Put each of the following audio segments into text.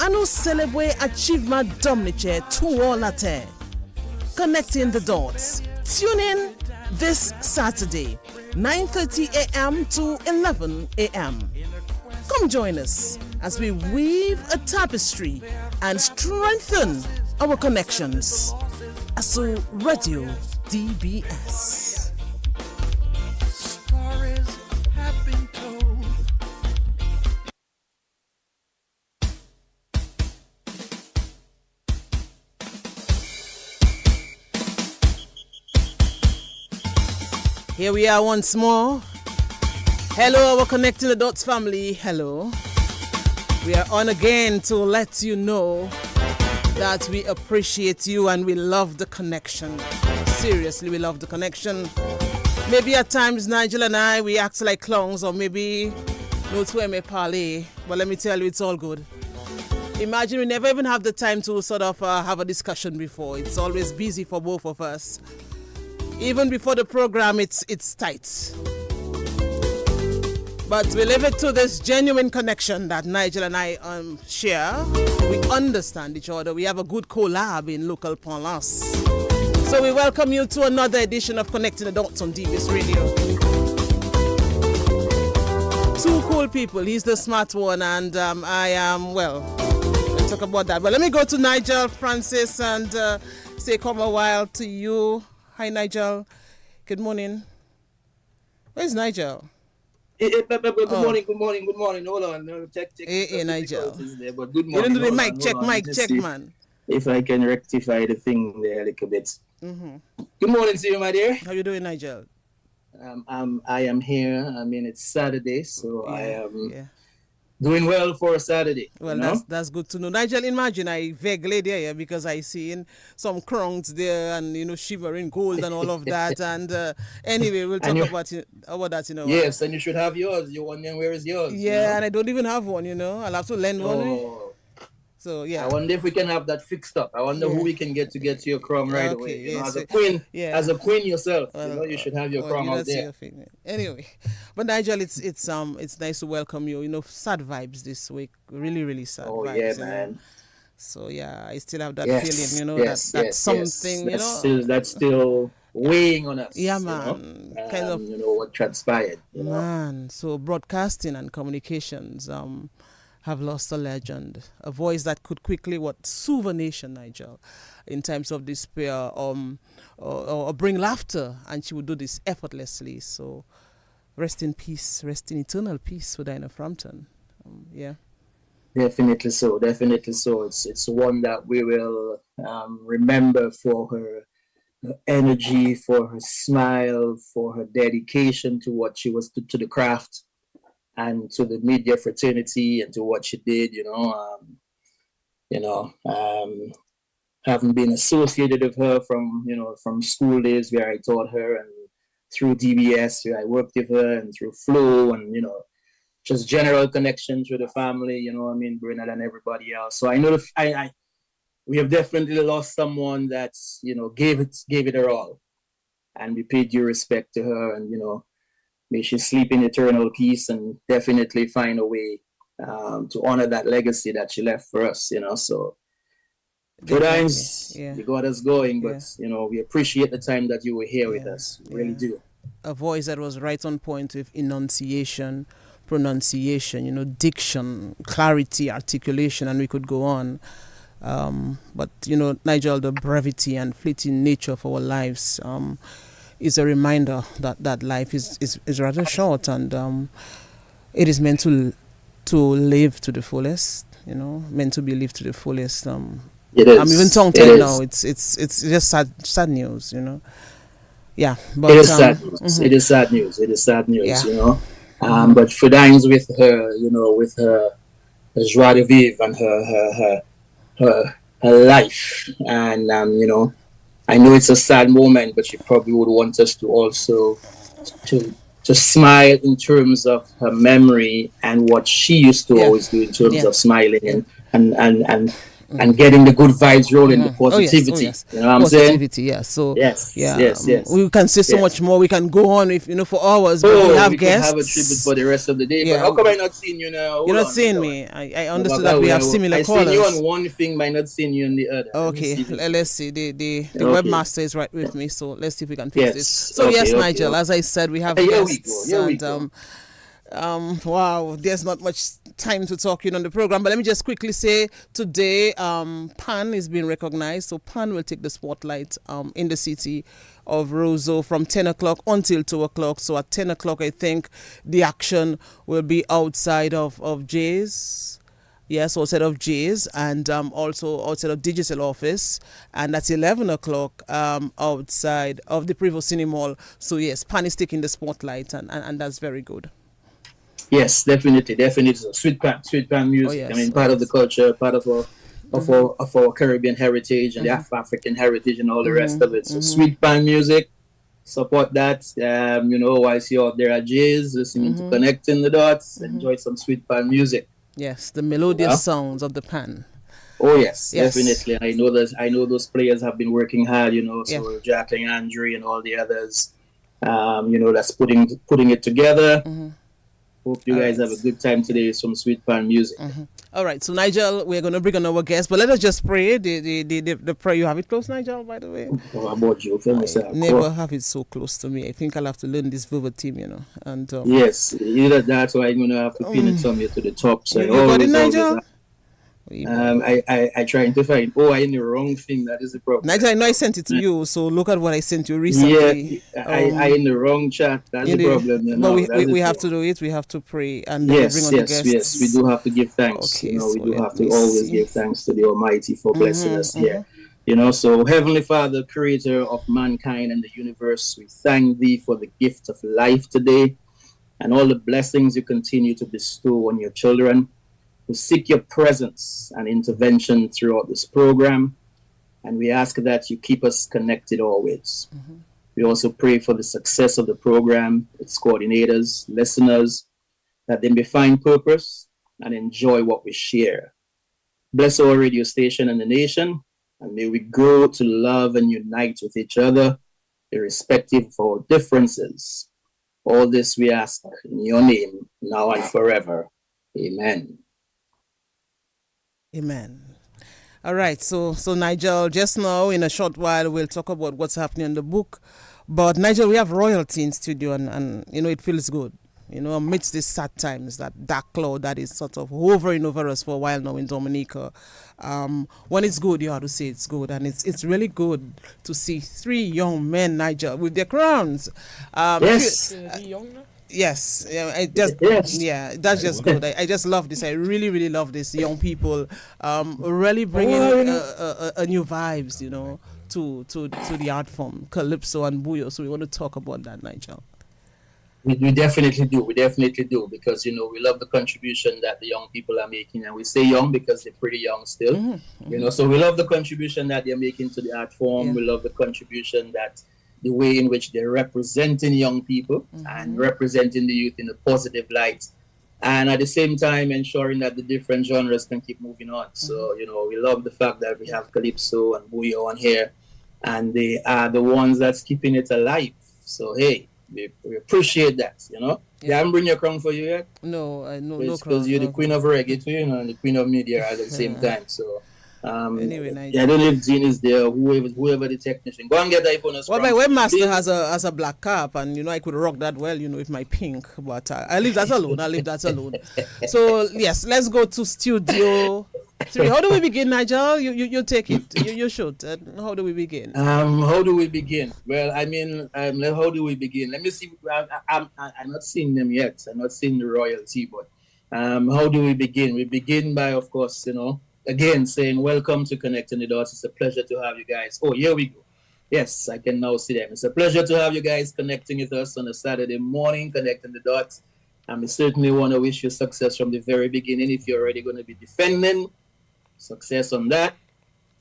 and nous célébrer achievement domniche tout all la terre. Connecting the dots. Tune in this Saturday, 9:30 a.m. to 11 a.m. Come join us as we weave a tapestry and strengthen our connections. Asu Radio DBS. Stories have been told. Here we are once more. Hello, our Connecting the Dots family. Hello. We are on again to let you know that we appreciate you and we love the connection. Seriously, we love the connection. Maybe at times Nigel and I, we act like clowns, or maybe no two may parley. But let me tell you, it's all good. Imagine we never even have the time to sort of have a discussion before. It's always busy for both of us. Even before the program, it's tight. But we leave it to this genuine connection that Nigel and I share. We understand each other. We have a good collab in local parlance. So we welcome you to another edition of Connecting the Dots on DBS Radio. Two cool people. He's the smart one, and I am, well, we'll talk about that. But let me go to Nigel Francis and say come a while to you. Hi, Nigel. Good morning. Where's Nigel? Good morning. Hold on. No, check. Nigel. There, but good morning. You don't do the mic on. check, man. If I can rectify the thing there a little bit. Mm-hmm. Good morning to you, my dear. How you doing, Nigel? I am here. I mean, it's Saturday, so Yeah, I am yeah. doing well for a Saturday. Well, you know? that's good to know. Nigel, imagine I vaguely there because I seen some crowns there and, shivering gold and all of that. And anyway, we'll talk about that, Yes, and you should have yours. You wondering where is yours? Yeah, and I don't even have one, I'll have to lend one. So, yeah. I wonder if we can have that fixed up. I wonder who we can get to your crown right away. As a queen, as a queen yourself, you should have your crown out there. Anyway, but Nigel, it's nice to welcome you. Sad vibes this week, really, really sad vibes. Oh yeah, man. So yeah, I still have that feeling, that's something, that's still weighing on us. Yeah, man. Kind of, what transpired. Man, so broadcasting and communications, have lost a legend, a voice that could quickly soothe a nation, Nigel, in times of despair, or bring laughter, and she would do this effortlessly. So, rest in peace, rest in eternal peace for Dina Frampton. Yeah. Definitely so. It's one that we will remember for her energy, for her smile, for her dedication to what she was to the craft. And to the media fraternity and to what she did, having been associated with her from school days where I taught her, and through DBS where I worked with her, and through Flow, and just general connections with the family, Bernard and everybody else. So I know we have definitely lost someone that's gave it her all, and we paid due respect to her, and may she sleep in eternal peace, and definitely find a way to honor that legacy that she left for us, So good times, you got us going, but, we appreciate the time that you were here with us. We really do. A voice that was right on point with enunciation, pronunciation, diction, clarity, articulation, and we could go on. But, Nigel, the brevity and fleeting nature of our lives, is a reminder that life is rather short, and it is meant to live to the fullest, meant to be lived to the fullest. It is. I'm even tongue-tied now. It's just sad news, Yeah, but it is sad news. Mm-hmm. It is sad news. But for times with her, with her joie de vivre and her life, and I know it's a sad moment, but she probably would want us to also to smile in terms of her memory and what she used to always do in terms of smiling and and getting the good vibes rolling, the Oh yes, positivity. oh yes. You know what I'm Positivity, yeah. So Yes, yeah, yes, yes. we can say so Yes. much more. We can go on if for hours, but we have we guests. could have a tribute for the rest of the day. But Yeah, how come I not seeing you now? you're Hold not on, seeing hold on. me. I No, understood but that we have similar I seen you callers. on one thing, might not seeing you on the other. Let me Okay, see this. let's see. The Okay. webmaster is right with me, so let's see if we can fix this. Yes. So yes, Okay, Nigel, okay. as I said, we have Here we guests, go. Here we and go. wow, there's not much time to talk on the program, but let me just quickly say today, Pan is being recognized, so Pan will take the spotlight in the city of Roseau from 10 o'clock until 2 o'clock. So at 10 o'clock, I think the action will be outside of Jay's. Yes, outside of Jay's, and also outside of Digital Office, and at 11 o'clock outside of the Prevo Cinema Mall. So yes, Pan is taking the spotlight, and that's very good. Yes, definitely. So sweet pan music. Oh, yes. I mean, part of the culture, part of our Caribbean heritage and the African heritage and all the rest of it. So sweet pan music, support that. Whilst you're out there at Jay's, listening to Connecting the Dots, enjoy some sweet pan music. Yes, the melodious sounds of the pan. Oh yes, definitely. I know those players have been working hard. So Jacqueline, Andre, and all the others. That's putting it together. Hope you guys have a good time today with some sweet pan music. All right, so Nigel, we're going to bring on our guest, but let us just pray. The prayer, you have it close, Nigel, by the way? Oh, about you, I never have it so close to me. I think I'll have to learn this verbatim, and yes, that's why I'm going to have to pin it somewhere to the top. So you got it, Nigel? I trying to find. Oh, I in the wrong thing. That is the problem. Nigel, I know I sent it to you, so look at what I sent you recently. Yeah, I in the wrong chat. That's the problem. But we have to do it. We have to pray and bring on the guests. Yes. We do have to give thanks. Okay, we do have to always give thanks to the Almighty for blessing us here. So Heavenly Father, Creator of mankind and the universe, we thank Thee for the gift of life today and all the blessings You continue to bestow on Your children. We seek Your presence and intervention throughout this program, and we ask that You keep us connected always. We also pray for the success of the program, its coordinators, listeners, that they may find purpose and enjoy what we share. Bless our radio station and the nation, and may we grow to love and unite with each other, irrespective of our differences. All this we ask in Your name, now and forever. Amen. Amen. All right, so Nigel, just now in a short while we'll talk about what's happening in the book. But Nigel, we have royalty in studio, and it feels good. Amidst these sad times, that dark cloud that is sort of hovering over us for a while now in Dominica. When it's good, you have to say it's good, and it's really good to see 3 young men, Nigel, with their crowns. Yes. Yes, that's just good. I just love this. I really, really love this. Young people, really bringing a new vibes, to the art form, Calypso and Bouyon. So we want to talk about that, Nigel. We definitely do. Because we love the contribution that the young people are making, and we say young because they're pretty young still. So we love the contribution that they're making to the art form. We love the contribution that the way in which they're representing young people and representing the youth in a positive light, and at the same time ensuring that the different genres can keep moving on. So, we love the fact that we have Calypso and Bouyon here, and they are the ones that's keeping it alive. So, hey, we appreciate that, They haven't bring your crown for you yet? No crown. Because you're the queen of reggae too, and the queen of media at the same time. So, anyway, I don't know if Dina is there, whoever the technician. Go and get that bonus. Well, my webmaster has a black cap, and I could rock that well, with my pink. But I leave that alone. So yes, let's go to studio 3. How do we begin, Nigel? You take it. You should. How do we begin? How do we begin? Well, I mean, how do we begin? Let me see. I'm not seeing them yet. I'm not seeing the royalty, but how do we begin? We begin by, of course, again, saying welcome to Connecting the Dots. It's a pleasure to have you guys. Oh, here we go. Yes, I can now see them. It's a pleasure to have you guys connecting with us on a Saturday morning, Connecting the Dots. And we certainly want to wish you success from the very beginning. If you're already going to be defending, success on that.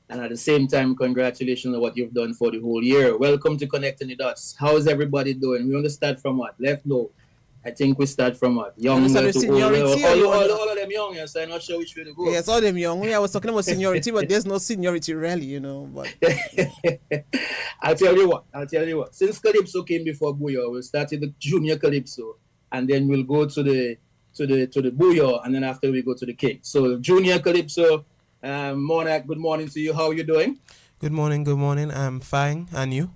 And at the same time, congratulations on what you've done for the whole year. Welcome to Connecting the Dots. How is everybody doing? We want to start from what? Left? No. I think we start from what? You understand Younger the to older. seniority, All of them young, yes. I'm not sure which way to go. Yes, all them young. I was talking about seniority, but there's no seniority really, you know. But I'll tell you what. Since Calypso came before Bouyon, we'll start with the junior Calypso, and then we'll go to the Bouyon, and then after we go to the King. So junior Calypso, Monarch, good morning to you. How are you doing? Good morning. I'm fine. And you?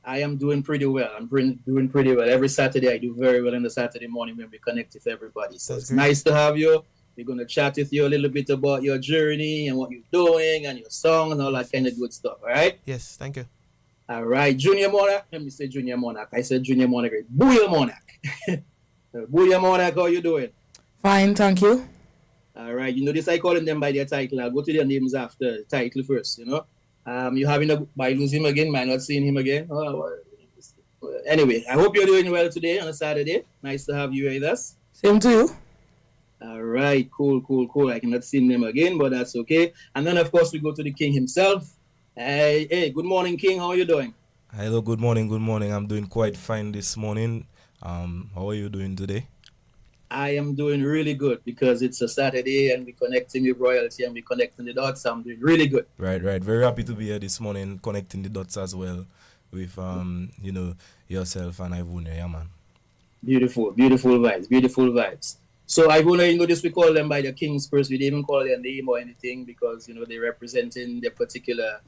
I am doing pretty well. Doing pretty well. Every Saturday, I do very well in the Saturday morning when we connect with everybody. So That's it's great. nice to have you. We're going to chat with you a little bit about your journey and what you're doing and your song and all that kind of good stuff. All right? Yes, thank you. All right. Junior Monarch. Let me say Junior Monarch. I said Junior Monarch. Bouyon Monarch. Bouyon Monarch, how you doing? Fine, thank you. All right. You know this, I calling them by their title. I'll go to their names after the title first, you know. You having a by losing him again, might not seeing him again. Anyway, I hope you're doing well today on a Saturday. Nice to have you with us. Same to you. All right, cool. I cannot see him again, but that's okay. And then of course we go to the King himself. Hey, good morning, King. How are you doing? Hello, good morning. I'm doing quite fine this morning. How are you doing today? I am doing really good because it's a Saturday and we're connecting with royalty and we're connecting the dots. I'm doing really good. Right. Very happy to be here this morning, connecting the dots as well with yourself and Ivone. Yeah, man. Beautiful vibes. So Ivone, you know this, we call them by the Kings first. We didn't even call their name or anything because you know they're representing their particular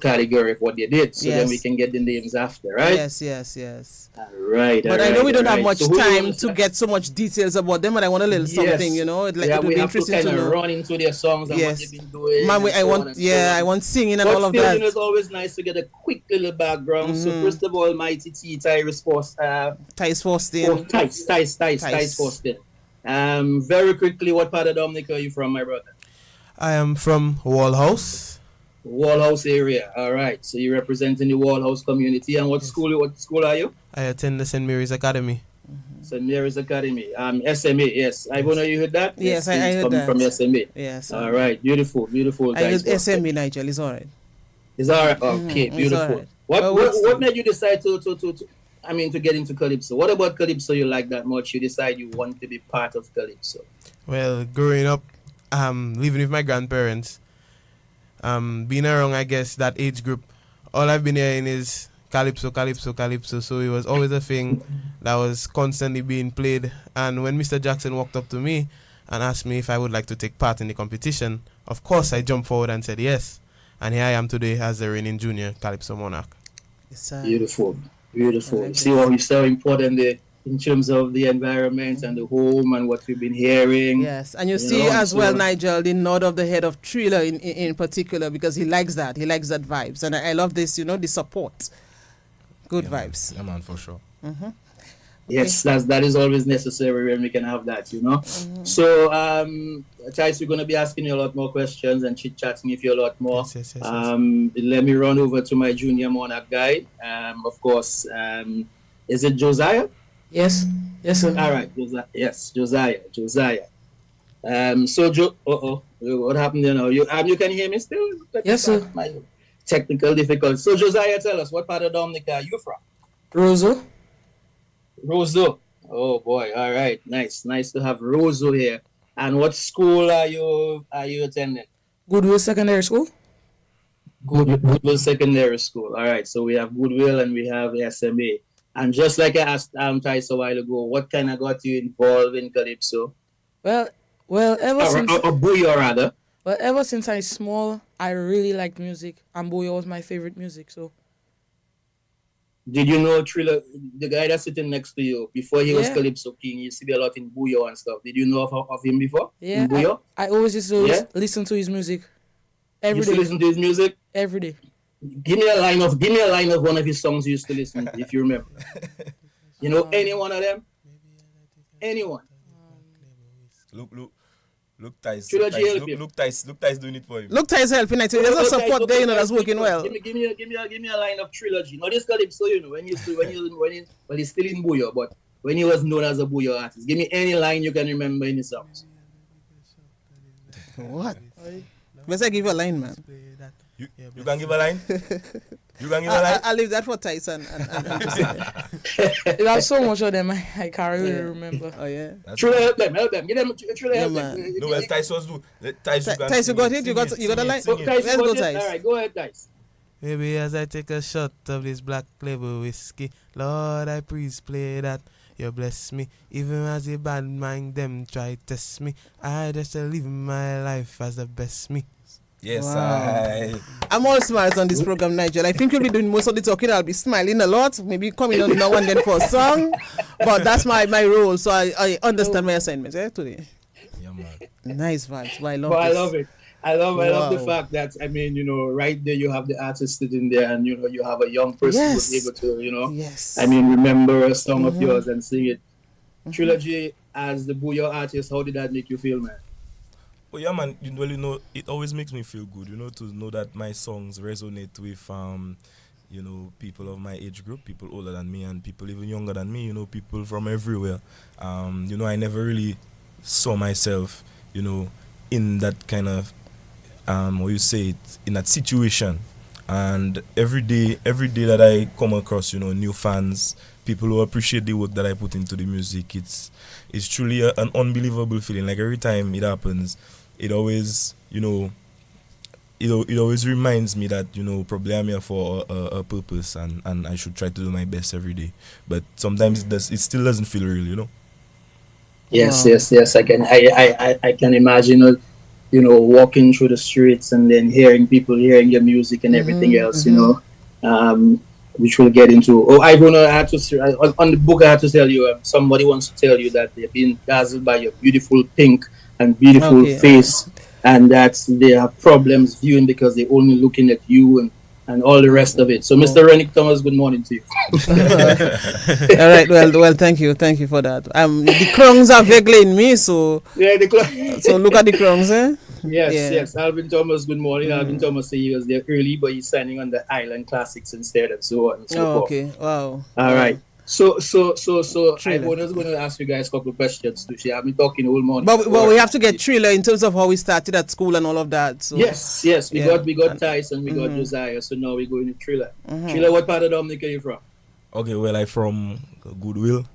category of what they did. So then we can get the names after, right? Yes. All right. But I know we don't have much time to get so much details about them, but I want a little something, you know. It would be interesting to know. Run into their songs and what they've been doing. I want singing and all of that. But it's always nice to get a quick little background. So first of all, Mighty T, Tyrus Tice Forstin. Tice Forstin. Very quickly, what part of Dominica are you from, my brother? I am from Wallhouse. Wallhouse area. All right. So you're representing the Wallhouse community. And what school are you? I attend the St. Mary's Academy. St. Mary's Academy. SMA. Yes. I know you heard that. Yes, I heard coming that. From SMA. Yes. All right. Beautiful. I heard SMA, Nigel. It's all right. It's all right. Okay. Beautiful. Right. What made you decide to get into Calypso? What about Calypso you like that much? You decide you want to be part of Calypso? Well, growing up, living with my grandparents, being around, I guess, that age group, all I've been hearing is Calypso. So it was always a thing that was constantly being played. And when Mr. Jackson walked up to me and asked me if I would like to take part in the competition, of course I jumped forward and said yes. And here I am today as the reigning junior Calypso Monarch. Beautiful. See how it's so important in terms of the environment and the home and what we've been hearing. Yes, and you see as well, Nigel, the nod of the head of Thriller in particular, because he likes that. He likes that vibes. And I love this, the support. Good vibes. Yeah, man, for sure. Mm-hmm. Yes, that is always necessary when we can have that, Mm-hmm. So, Tice, we're going to be asking you a lot more questions and chit-chatting with you a lot more. Yes. Let me run over to my junior Monarch guy. Of course, is it Josiah? Yes, sir. All right, Josiah. What happened there now? You can hear me still? Yes, sir. My technical difficulties. So, Josiah, tell us, what part of Dominica are you from? Roseau. Oh boy, all right, nice to have Roseau here. And what school are you attending? Goodwill Secondary School. Goodwill Secondary School. All right, so we have Goodwill and we have SMA. And just like I asked Tice a while ago, what kind of got you involved in Calypso? Well, ever since Bouyon rather. Well, ever since I was small, I really liked music, and Bouyon was my favorite music. So. Did you know Thriller, the guy that's sitting next to you, before he was Calypso King, he used to be a lot in Bouyon and stuff. Did you know of him before? Yeah, in Bouyon? I always used to listen to his music every day. You used to listen to his music? Every day. Give me a line of one of his songs you used to listen to, if you remember. You know any one of them? Anyone? Look, Tice. Look, Tice doing it for you. Look, Tice helping. There's a support there, that's working well. Give me a line of Trilogy. Now this Calypso, when he's still in Bouyon, but when he was known as a Bouyon artist, give me any line you can remember in his songs. What? Let's give you a line, man. You can give a line? You can give a line? I'll leave that for Tyson. There are so much of them I can't really remember. Oh yeah. Truly help them. Get them. Truly help man. them. No, well, Tice was do. Tice, Tice, you got it? You got a line? Oh, Tice, Let's you go, got it? Tice. All right, go ahead, Tice. Maybe as I take a shot of this black label whiskey, Lord, I please play that you bless me. Even as a bad mind, them try test me. I just live my life as the best me. Yes, Wow. I'm all smiles on this program, Nigel. I think you'll be doing most of the talking. I'll be smiling a lot, maybe coming on now and then for a song. But that's my role, so I understand my assignment today. Yeah, man. Nice vibes. But I love But this. I love it. I love the Wow. fact that, I mean, you know, right there you have the artist sitting there, and you know you have a young person Yes. who's able to, you know, Yes. I mean, remember a song of yours and sing it. Trilogy, as the Bouyon artist, how did that make you feel, man? Well, yeah, man. Well, you know, it always makes me feel good, you know, to know that my songs resonate with, you know, people of my age group, people older than me, and people even younger than me. You know, people from everywhere. You know, I never really saw myself, you know, in that kind of, what you say it, in that situation. And every day that I come across, you know, new fans, people who appreciate the work that I put into the music, it's truly an unbelievable feeling. Like every time it happens, it always, you know, it always reminds me that, you know, probably I'm here for a purpose, and I should try to do my best every day. But sometimes it still doesn't feel real, you know. Yes, Wow. yes. I can imagine, you know, walking through the streets and then hearing your music and everything else, you know, which we'll get into. Oh, I had to say, on the book, I had to tell you, somebody wants to tell you that they've been dazzled by your beautiful pink and beautiful face, and that they have problems viewing because they're only looking at you and all the rest of it. So, Mr. Rennick Thomas, good morning to you. All right. Well. Thank you for that. The crowns are vaguely in me, so Yeah, so look at the crowns, eh? Yes, Yeah. yes. Alvin Thomas, good morning. Alvin Thomas said he was there early, but he's signing on the Island Classics instead, and so on and so Oh, forth. okay. Wow. All right. So I Thriller. was going to ask you guys a couple of questions too. She have been talking all morning. But we have to get Thriller in terms of how we started at school and all of that. So Yes. We got Tyson, we got Josiah. So now we're going to Thriller. Thriller, what part of Dominic are you from? Okay, well, I'm from Goodwill,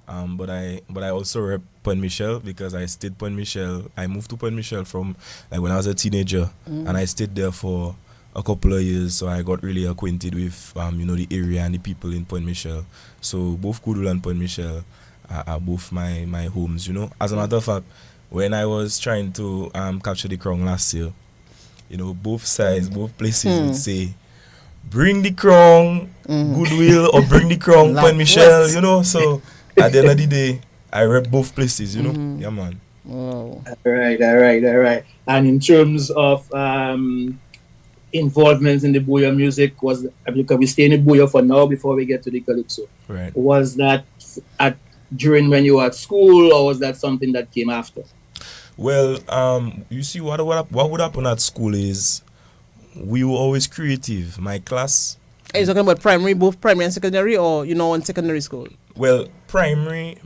but I also rep Point Michel because I stayed Point Michel. I moved to Point Michel from like when I was a teenager, and I stayed there for a couple of years. So I got really acquainted with you know, the area and the people in Point Michel. So both Goodwill and Point Michel are both my homes. You know, as a matter of fact, when I was trying to capture the crown last year, you know, both sides, both places would say, bring the crown, Goodwill, or bring the crown, Point Michel, you know. So at the end of the day, I rep both places, you know. Yeah, man. wow. All right. And in terms of involvement in the Bouyon music, because we stay in the Bouyon for now before we get to the Calypso. Right. Was that during when you were at school, or was that something that came after? Well, you see, what would happen at school is we were always creative. My class, Are you talking about primary, both primary and secondary, or you know, in secondary school? well, primary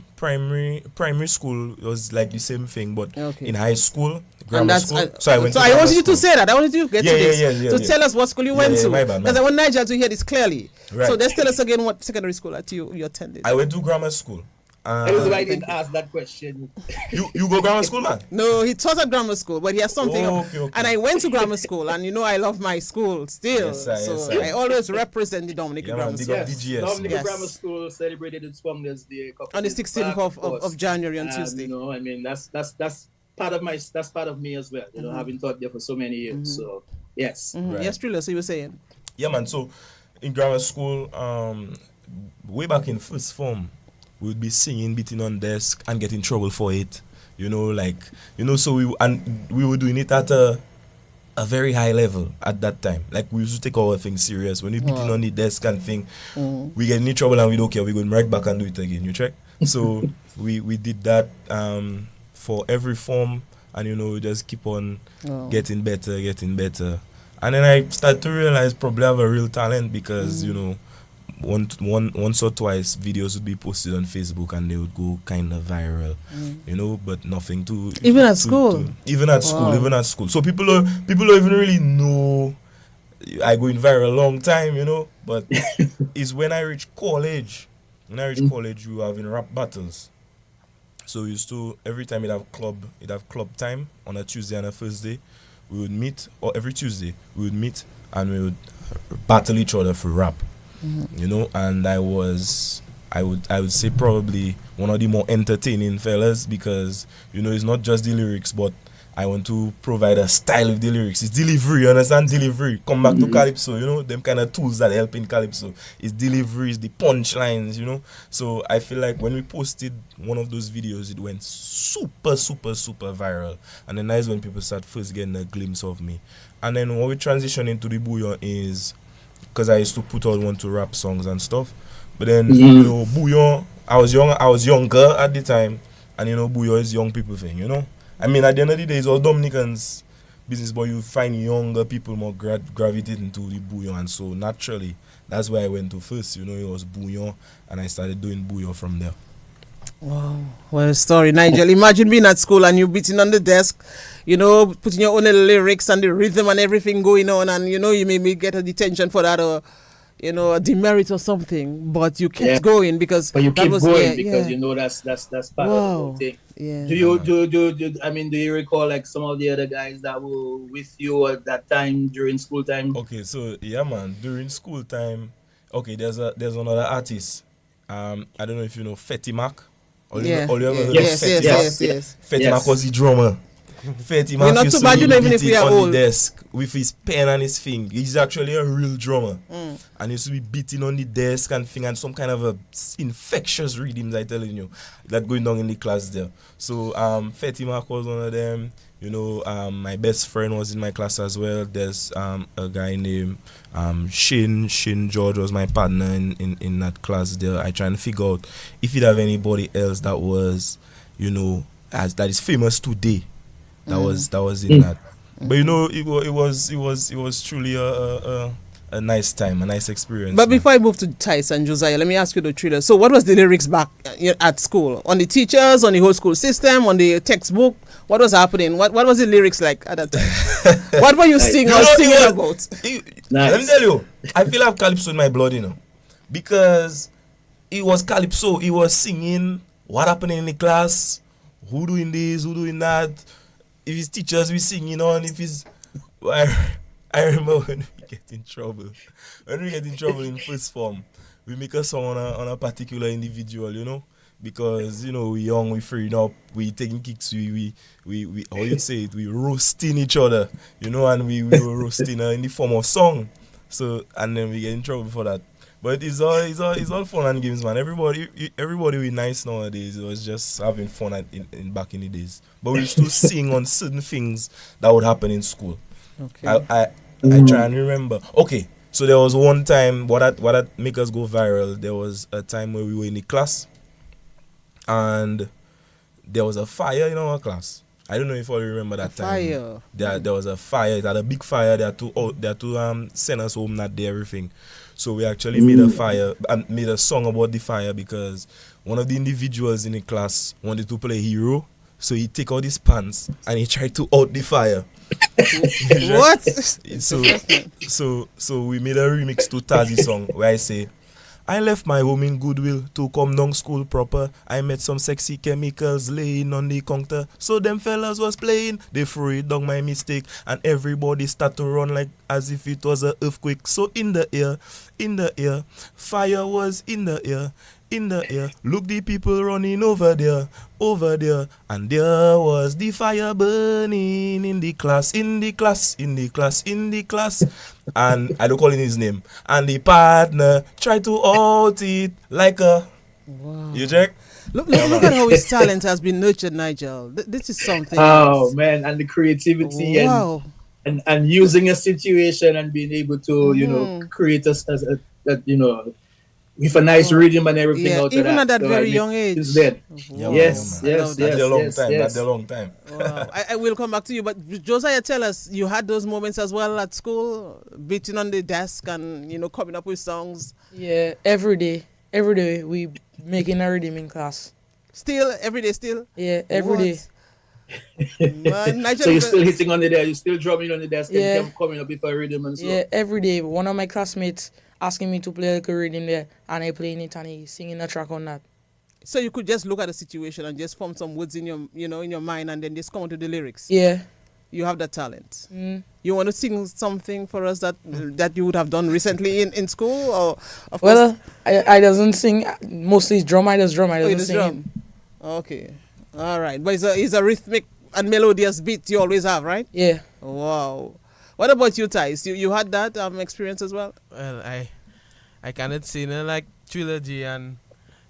school was like the same thing, but Okay. in high school, And grammar that's school. I So I went to I grammar wanted you to school. say that. I wanted you to get Yeah, to this. yeah, So yeah. tell us what school you went Yeah, to. my bad. Because I want Nigel to hear this clearly. Right. So let's tell us again what secondary school that you attended. I went to grammar school. That is why I didn't ask that question. You go grammar school, man? No, he taught at grammar school, but he has something. Oh, okay. And I went to grammar school, and you know I love my school still. Yes, sir, so yes, sir. I always represent the Dominican Yeah, man, Grammar big School. up DGS. Dominican Yes. Grammar School celebrated its Founders Day a couple On the days 16th back, of course. January on Tuesday. You know, I mean, that's part of me as well. You know, having taught there for so many years. So yes. Mhm. Right. Yes, Trilla, so you were saying. Yeah, man. So in grammar school, way back in first form, we would be singing, beating on desk, and get in trouble for it. You know, like, you know, so we were doing it at a very high level at that time. Like, we used to take our things serious. When we beating on the desk and thing, we get in trouble and we don't care. We go right back and do it again. You check? So we did that for every form, and you know, we just keep on getting better. And then I started to realize probably I have a real talent because, you know, once or twice videos would be posted on Facebook and they would go kind of viral, you know, but nothing Even at school? Even at school. So people don't even really know I going viral a long time, you know. But it's when I reach college. When I reach college, we were having rap battles. So we used to every time it have club time on a Tuesday and a Thursday. We would meet, or every Tuesday we would meet and we would battle each other for rap. You know, and I would say probably one of the more entertaining fellas, because you know it's not just the lyrics, but I want to provide a style of the lyrics. It's delivery, you understand? Delivery. Come back to Calypso, you know, them kind of tools that help in Calypso. It's deliveries, the punchlines, you know. So I feel like when we posted one of those videos, it went super, super, super viral. And then that's when people start first getting a glimpse of me. And then when we transition into the Bouyon is, because I used to put out one to rap songs and stuff. But then, you know, Bouyon, I was younger at the time. And you know, Bouyon is young people thing, you know. I mean, at the end of the day, it's all Dominicans' business, but you find younger people more gravitating to the Bouyon, and so naturally, that's where I went to first. You know, it was Bouyon, and I started doing Bouyon from there. Wow, what a story, Nigel. Imagine being at school and you beating on the desk, you know, putting your own little lyrics and the rhythm and everything going on, and you know, you may get a detention for that, or you know, a demerit or something, but you kept going because. But you that keep was, going because you know that's part of the whole thing. Yeah. Do you recall like some of the other guys that were with you at that time during school time? Okay, so yeah, man, during school time, okay, there's another artist. I don't know if you know Fetty Mac. Yes. Fetty Mac was the drummer. Fetty Mac used to be on the desk with his pen and his thing. He's actually a real drummer, and he used to be beating on the desk and thing, and some kind of a infectious rhythms, I telling you, that going on in the class there. So Fetty Mac was one of them. You know, my best friend was in my class as well. There's a guy named Shane George was my partner in that class there. I try and figure out if you'd have anybody else that was, you know, that is famous today. That was in that. But you know, it was truly a nice time, a nice experience. But before I move to Tice and Josiah, let me ask you the thriller. So what was the lyrics back at school? On the teachers, on the whole school system, on the textbook? What was happening? What was the lyrics like at that time? What were you singing about? Let me tell you, I feel I have Calypso in my blood, you know. Because it was Calypso. He was singing what happening in the class, who doing this, who doing that. If his teachers we singing on, if his I remember when we get in trouble. When we get in trouble in first form, we make a song on a particular individual, you know, because you know we young, we free up, we taking kicks, we how you say it, we roasting each other, you know, and we were roasting in the form of song. So and then we get in trouble for that. But it's all fun and games, man. Everybody we nice nowadays. It was just having fun in back in the days. But we used to sing on certain things that would happen in school. Okay. I try and remember. Okay, so there was one time what make us go viral. There was a time where we were in the class, and there was a fire in our class. I don't know if you remember that time. Fire. There was a fire. It had a big fire. They had to send us home that day. Everything. So we actually made a fire and made a song about the fire because one of the individuals in the class wanted to play hero. So he take out his pants and he tried to out the fire. What? So we made a remix to Tazi song where I say, I left my home in Goodwill to come down school proper. I met some sexy chemicals laying on the counter. So them fellas was playing, they threw it down my mistake. And everybody start to run like as if it was an earthquake. So in the air, fire was in the air. Look the people running over there, and there was the fire burning in the class, and I don't call him his name, and the partner tried to out it like a, you check? Look at how his talent has been nurtured, Nigel. This is something. Oh else. Man, and the creativity and using a situation and being able to, you know, create a you know, with a nice rhythm and everything out of that. Even at that so very young age. Yes. That's a long time. Wow. I will come back to you, but Josiah, tell us, you had those moments as well at school, beating on the desk and, you know, coming up with songs. Yeah, every day we making a rhythm in class. Still, every day still? Yeah, every day. Man, So you're Nigel, still hitting on the desk, you're still drumming on the desk, and Yeah. coming up with a rhythm and so. Yeah, every day. One of my classmates asking me to play a little rhythm there, and I playing it, and he singing a track on that. so you could just look at the situation and just form some words in your, in your mind, and then just come onto the lyrics. Yeah. You have that talent. Mm. You want to sing something for us that you would have done recently in school, or of Well, course, I doesn't sing. Mostly it's drum. I just drum. I oh, doesn't it is sing. drum. Okay, all right. But it's a rhythmic and melodious beat you always have, right? Yeah. Wow. What about you, Thais? You had that experience as well? Well, I cannot sing like trilogy and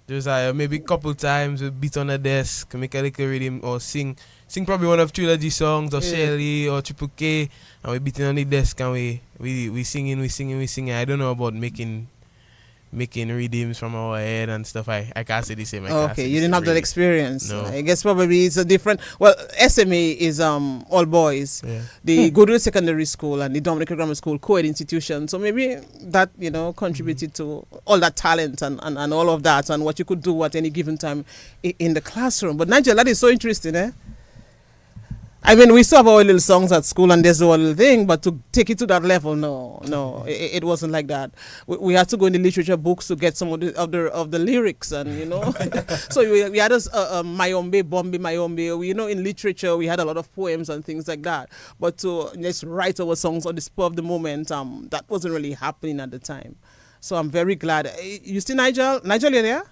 Josiah. Maybe couple times we beat on the desk, make a little rhythm, or sing probably one of trilogy songs or Yeah. Shelly or Triple K, and we beating on the desk and we singing. I don't know about making rhythms from our head and stuff. I can't say the same. I can't Okay, say you the didn't same, have that really. experience. No. I guess probably it's a different. Well, SMA is all boys. Yeah. They go to the secondary school and the Dominican Grammar School co-ed institution. So maybe that contributed to all that talent and all of that and what you could do at any given time in the classroom. But Nigel, that is so interesting, eh? I mean, we still have our little songs at school and there's our little thing, but to take it to that level, no, it wasn't like that. We had to go in the literature books to get some of the lyrics, and so we had us Mayombe, Bombe, Mayombe. In literature we had a lot of poems and things like that. But to just write our songs on the spur of the moment, that wasn't really happening at the time. So I'm very glad. You see, Nigel, you're there?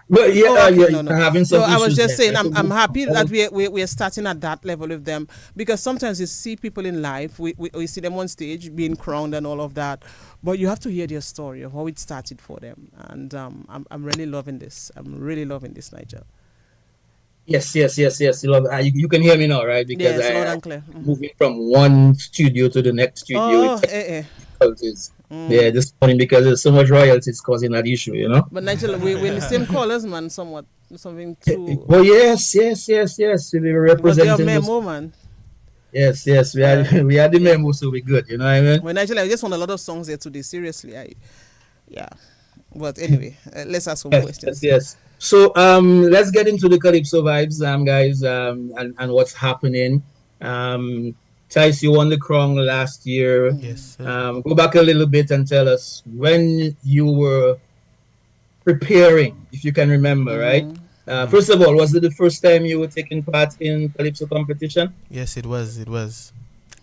But yeah, Oh, okay, yeah, no. having some. I was issues just there. saying, I'm happy that we're starting at that level with them, because sometimes you see people in life, we see them on stage being crowned and all of that, but you have to hear their story of how it started for them, and I'm really loving this. I'm really loving this, Nigel. Yes. You love you can hear me now, right? Because Yes, loud I and clear. Mhm. moving from one studio to the next studio. Oh, It's difficulties. Yeah, this morning because there's so much royalties causing that issue. But Nigel, we're in the same colors, man. Somewhat, something too. Well, yes. We were Because they have representing. memo, man. Yes. We had the memo, so we're good. You know what I mean? When Nigel, I just want a lot of songs there today. Seriously, yeah. But anyway, let's ask some questions. Yes. So let's get into the Calypso vibes, guys, and what's happening. Tice, you won the crown last year. Yes. Go back a little bit and tell us when you were preparing, if you can remember, right? First of all, was it the first time you were taking part in Calypso competition? Yes, it was.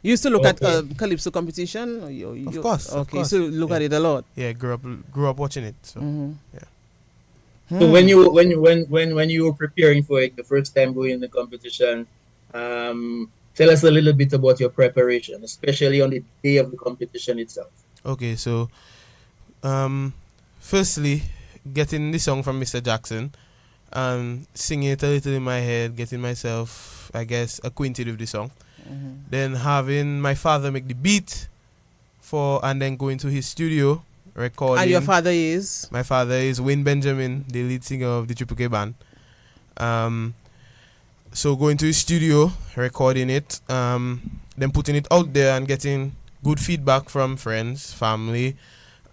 You used to look at Okay. Calypso competition? Or Of course. Okay, you used to look at it a lot. Yeah, grew up watching it. So So when you were preparing for it the first time going in the competition, tell us a little bit about your preparation, especially on the day of the competition itself. Okay, so firstly, getting the song from Mr. Jackson and singing it a little in my head, getting myself, I guess, acquainted with the song. Then having my father make the beat and then going to his studio, recording. And your father is? My father is Wayne Benjamin, the lead singer of the Triple K band. So going to his studio, recording it, then putting it out there and getting good feedback from friends, family,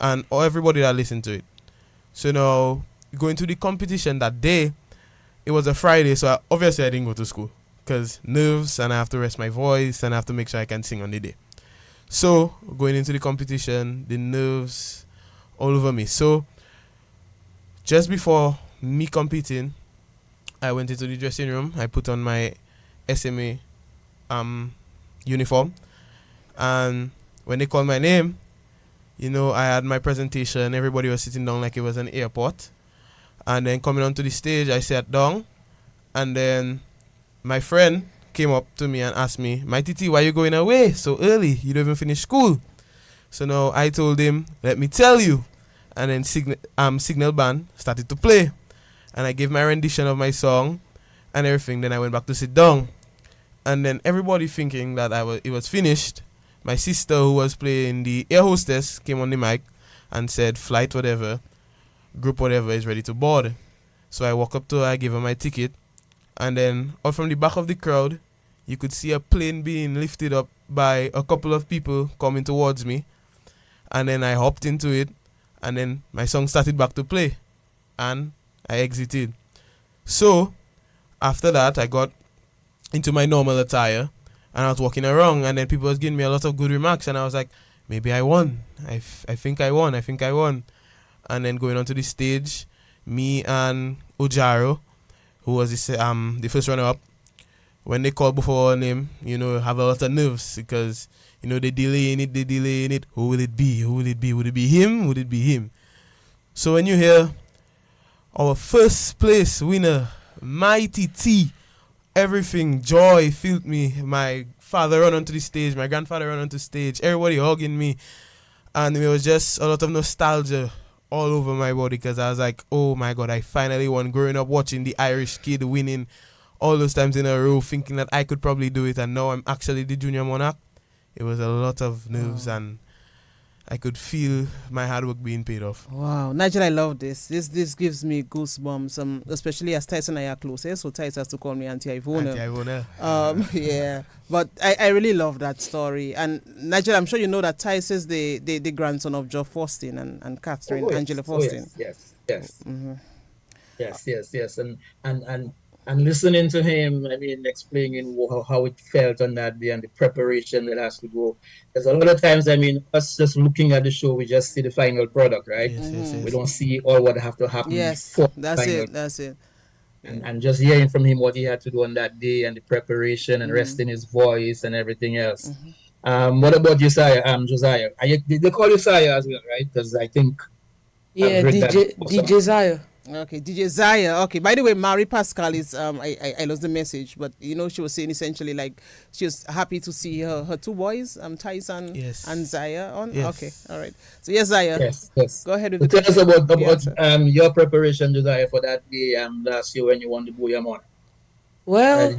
and everybody that listened to it. So now, going to the competition that day, it was a Friday, so obviously I didn't go to school because nerves, and I have to rest my voice, and I have to make sure I can sing on the day. So, going into the competition, the nerves all over me. So, just before me competing, I went into the dressing room. I put on my SMA uniform. And when they called my name, I had my presentation. Everybody was sitting down like it was an airport. And then coming onto the stage, I sat down. And then my friend came up to me and asked me, "My Titi, why are you going away so early? You don't even finish school." So now I told him, "Let me tell you." And then Signal Band started to play. And I gave my rendition of my song and everything. Then I went back to sit down. And then everybody thinking that it was finished, my sister, who was playing the air hostess, came on the mic and said, "Flight whatever, group whatever is ready to board." So I walked up to her, I gave her my ticket. And then out from the back of the crowd, you could see a plane being lifted up by a couple of people coming towards me. And then I hopped into it. And then my song started back to play. And I exited. So, after that, I got into my normal attire, and I was walking around, and then people was giving me a lot of good remarks, and I was like, maybe I won. I think I won. I think I won. And then going onto the stage, me and Ojaro, who was the first runner-up, when they called before our name, have a lot of nerves because, they delaying it. Who will it be? Would it be him? Would it be him? So when you hear our first place winner, Mighty T, everything, joy filled me. My father ran onto the stage, my grandfather ran onto the stage, everybody hugging me. And it was just a lot of nostalgia all over my body because I was like, oh my God, I finally won. Growing up watching the Irish kid winning all those times in a row, thinking that I could probably do it, and now I'm actually the junior monarch. It was a lot of nerves, and I could feel my hard work being paid off. Wow, Nigel, I love this. This gives me goosebumps, especially as Tyson and I are close. So Tyson has to call me Auntie Ivona. Auntie Ivona. Yeah, but I really love that story. And Nigel, I'm sure you know that Tyson is the grandson of Joe Faustin and Catherine Angela Faustin. Yes. Mm-hmm. Yes. And listening to him, explaining how it felt on that day and the preparation that has to go. Because a lot of times, us just looking at the show, we just see the final product, right? Yes. We don't see all what have to happen. Yes, before that's final. That's it. And just hearing from him what he had to do on that day and the preparation and resting his voice and everything else. What about Josiah? Did they call you Josiah as well, right? Because I think DJ Zaya. Okay, DJ Zaya. Okay, by the way, Marie Pascal is I lost the message, but she was saying essentially like she was happy to see her two boys, Tyson and Zaya on. Yes. Okay, all right. So yes, Zaya. Yes. Go ahead with the tell us question. about your preparation, Josiah, for that day last year when you won the Bouyon. Well,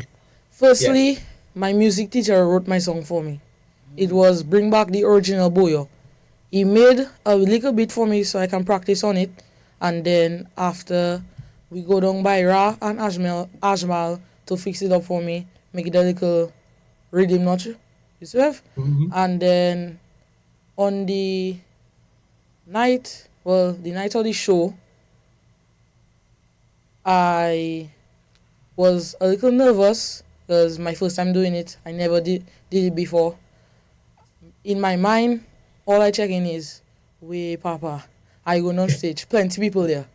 firstly, my music teacher wrote my song for me. It was Bring Back the Original Bouyon. He made a little bit for me so I can practice on it. And then after, we go down by Ra and Ajmal to fix it up for me, make it a little rhythm notch, you see? And then on the night of the show, I was a little nervous because my first time doing it. I never did it before. In my mind, all I check in is, way Papa. I go on stage, plenty people there.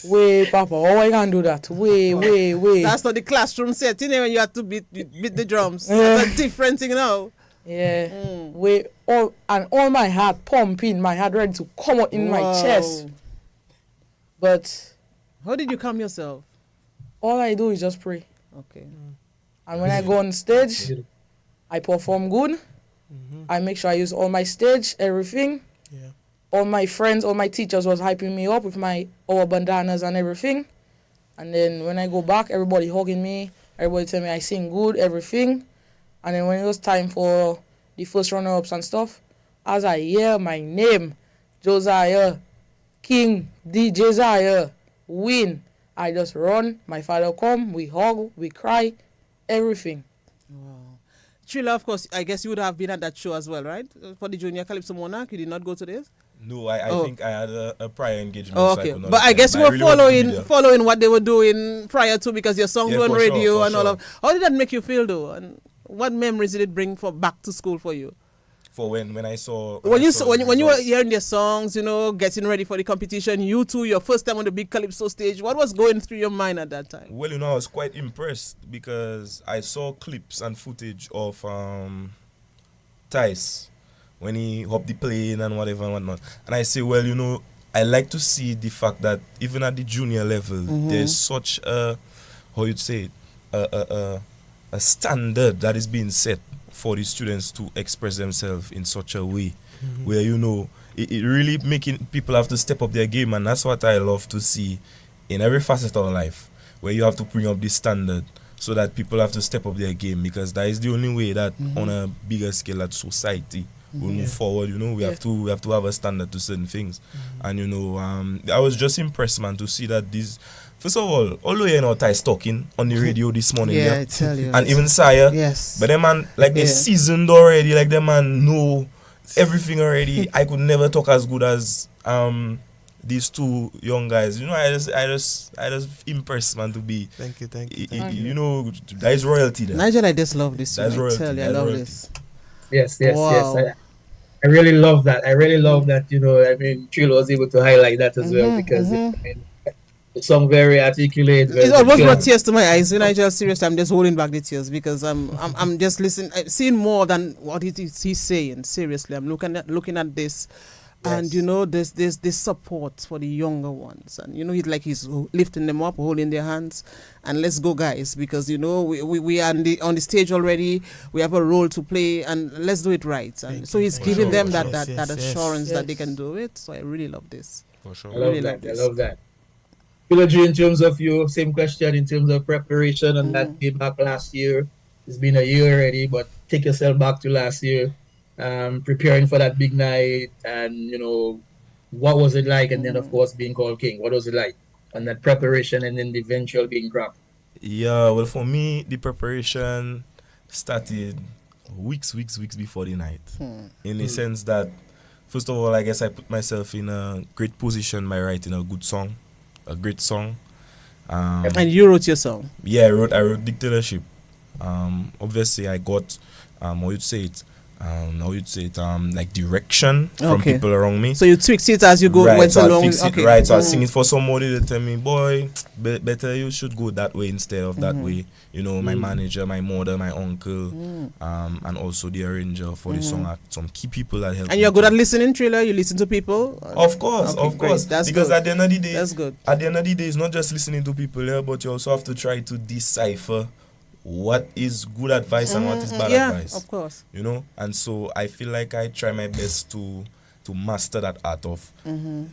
Way, Papa, how I can do that? Way. That's not the classroom setting when you have to beat the drums. That's a different thing now. Yeah. All my heart pumping, my heart ready to come out in my chest. But how did you calm yourself? All I do is just pray. Okay. And when I go on stage, I perform good. I make sure I use all my stage, everything. Yeah. All my friends, all my teachers was hyping me up with our bandanas and everything. And then when I go back, everybody hugging me. Everybody tell me I sing good, everything. And then when it was time for the first runner-ups and stuff, as I hear my name, Josiah, King, DJ Zaya, win, I just run. My father come, we hug, we cry, everything. Wow. Trilla, of course, I guess you would have been at that show as well, right? For the Junior Calypso Monarch, you did not go to this? No, I think I had a prior engagement. Oh, okay. So But I guess you were following what they were doing prior to, because your songs were on radio and all of. How did that make you feel though? And what memories did it bring for back to school for you? For when I saw when you were hearing their songs, getting ready for the competition, you two, your first time on the big Calypso stage, what was going through your mind at that time? Well, I was quite impressed because I saw clips and footage of Tice when he hopped the plane and whatever and whatnot. And I say, well, I like to see the fact that even at the junior level, there's such a, how you'd say it, a standard that is being set for the students to express themselves in such a way where, it really making people have to step up their game. And that's what I love to see in every facet of life, where you have to bring up this standard so that people have to step up their game, because that is the only way that on a bigger scale that society will move forward. We have to have a standard to certain things. And I was just impressed, man, to see that these, first of all, although Ty's talking on the radio this morning, I tell you, and even Saya, but them man they seasoned already, like them man know everything already. I could never talk as good as these two young guys, you know, I just impressed, man, to be. Thank you. You know, that is royalty there. Nigel, I just love this. That's I royalty. tell you, I That's love royalty. this. Yes. Wow. I really love that. I really love that, you know, I mean, Trill was able to highlight that as well because I mean, the song very articulate. Very It almost clear. brought tears to my eyes. When I just seriously, I'm just holding back the tears because I'm just listening, seeing more than what he's saying. Seriously, I'm looking at this, and you know, there's this support for the younger ones, and you know, he's lifting them up, holding their hands, and let's go, guys, because you know we are on the stage already. We have a role to play, and let's do it right. And so he's giving them that assurance that they can do it. So I really love this. For sure. I love that. Trilogy, in terms of you, same question in terms of preparation and that came back last year. It's been a year already, but take yourself back to last year, preparing for that big night, and you know, what was it like? And then of course being called king, what was it like? And that preparation and then the eventual being crowned. Yeah, well, for me, the preparation started weeks before the night. In the sense that, first of all, I guess I put myself in a great position by writing a good song. A great song. And you wrote your song? Yeah, I wrote Dictatorship. Obviously, I got, like direction from people around me. So you tweaked it as you go, right, went so along. I fixed it, right, so I sing it for somebody to tell me, boy, better you should go that way instead of that way. You know, my manager, my mother, my uncle, and also the arranger for the song, some key people that helped. And you're good at listening, Trailer? You listen to people? Of course. That's because good. at the end of the day, that's good. At the end of the day, it's not just listening to people here, but you also have to try to decipher what is good advice and what is bad advice. Of course. You know, and so I feel like I try my best to master that art of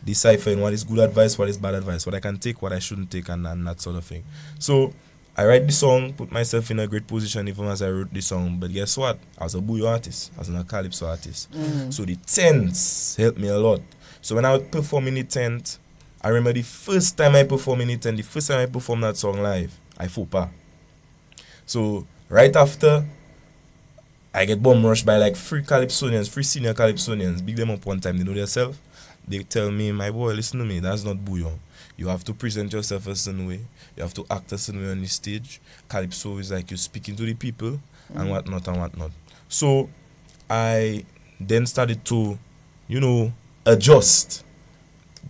deciphering what is good advice, what is bad advice, what I can take, what I shouldn't take, and that sort of thing. So I write the song, put myself in a great position even as I wrote the song. But guess what? I was a Bouyon artist. I was a Calypso artist. So the tents helped me a lot. So when I would perform in the tent, I remember the first time I performed in the tent, the first time I performed that song live, I faux pas. So right after, I get bomb rushed by like three senior Calypsonians. Big them up one time, they know themselves. They tell me, my boy, listen to me, that's not Bouyon. You have to present yourself a certain way. You have to act a certain way on the stage. Calypso is like you speaking to the people and whatnot. So I then started to, you know, adjust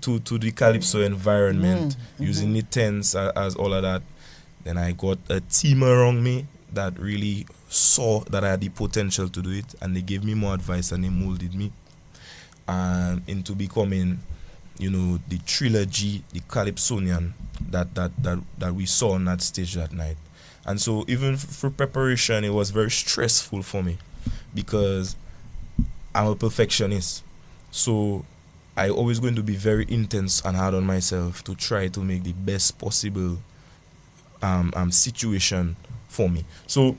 to the Calypso environment, using the tents as all of that. Then I got a team around me that really saw that I had the potential to do it, and they gave me more advice and they molded me into becoming, you know, the trilogy, the Calypsonian that we saw on that stage that night. And so even for preparation, it was very stressful for me because I'm a perfectionist. So I always going to be very intense and hard on myself to try to make the best possible situation for me. So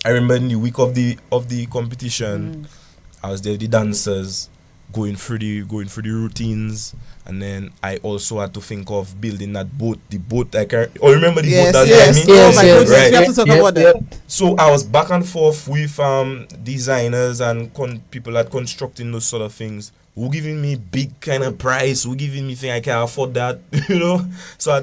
I remember in the week of the competition, I was there with the dancers, going through the routines, and then I also had to think of building that boat. The boat, I can. Oh, remember the boat that Yes. Right. We have to talk about that. So I was back and forth with designers and people that constructing those sort of things. Who giving me big kind of price? Who giving me thing I can't afford that? You know. So I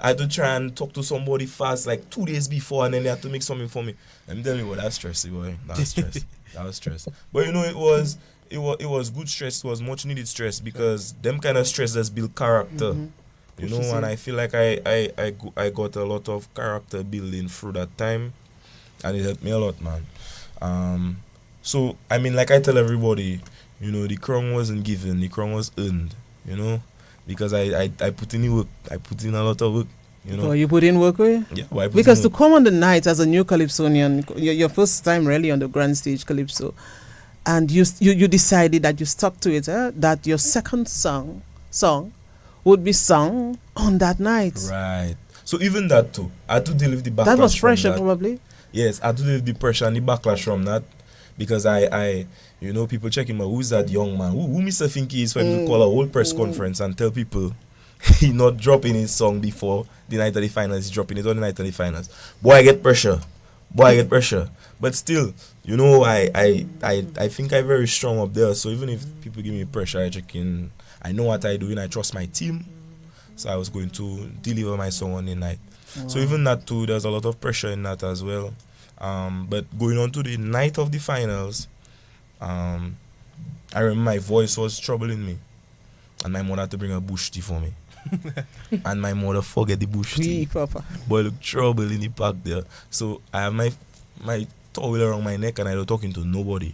had to try and talk to somebody fast, like 2 days before, and then they had to make something for me. I'm telling you what, that's stressy, boy. That was stress. That was stress. But you know, it was good stress. It was much needed stress because them kind of stress that's build character. You know, and I feel like I got a lot of character building through that time, and it helped me a lot, man. So I mean, like I tell everybody, you know, the crown wasn't given, the crown was earned. You know, because I put in the work. I put in a lot of work. You know. Oh, you put in work, way? Yeah. Well, because to come on the night as a new Calypsonian, your first time really on the grand stage Calypso, and you decided that you stuck to it, that your second song would be sung on that night. Right. So even that too, I had to deal with the backlash. That was pressure, from that. probably. Yes, I had to deal with the pressure and the backlash from that, because I you know, people checking me, who's that young man? Who Mr. Finky is for him to call a whole press conference and tell people he not dropping his song before the night of the finals, he's dropping it on the night of the finals. Boy, I get pressure. But still, you know, I think I'm very strong up there. So even if people give me pressure, I know what I do and I trust my team. So I was going to deliver my song on the night. So even that too, there's a lot of pressure in that as well. But going on to the night of the finals, I remember my voice was troubling me. And my mother had to bring a bush tea for me. And my mother forget the bush tea. Boy, look trouble in the park there. So I have my towel around my neck and I don't talking to nobody.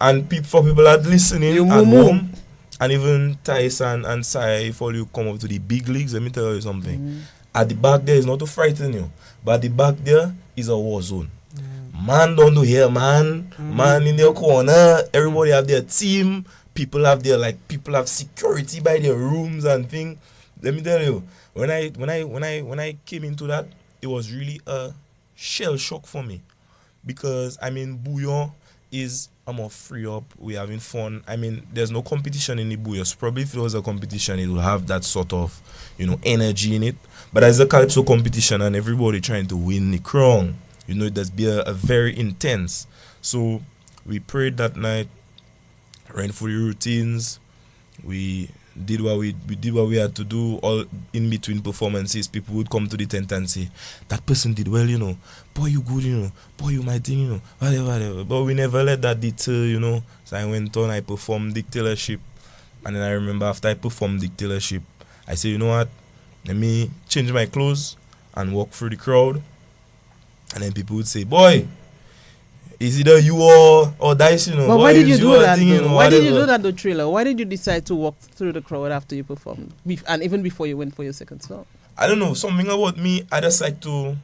And for people that listening at home, and even Tyson and Sai, if all you come up to the big leagues, let me tell you something. At the back there is not to frighten you, but at the back there is a war zone. Man don't do here, man. Man in their corner. Everybody have their team. People have security by their rooms and things. Let me tell you, when I came into that, it was really a shell shock for me, because I mean Bouyon is I'm all free up, we having fun. I mean, there's no competition in the Bouyon. So probably if it was a competition, it would have that sort of, energy in it. But as a Calypso competition and everybody trying to win the crown, it does be a very intense. So we prayed that night, ran through the routines, we did what we had to do. All in between performances, people would come to the tent and say, that person did well, boy, you good, boy, you my thing, whatever. But we never let that deter, So I went on, I performed Dictatorship, and then I remember after I performed Dictatorship, I said, you know what, let me change my clothes and walk through the crowd. And then people would say, boy, is either you or Dice, But why did you do that, though? Why did you do that, though, Trailer? Why did you decide to walk through the crowd after you performed? And even before you went for your second song? I don't know. Something about me, I just like to...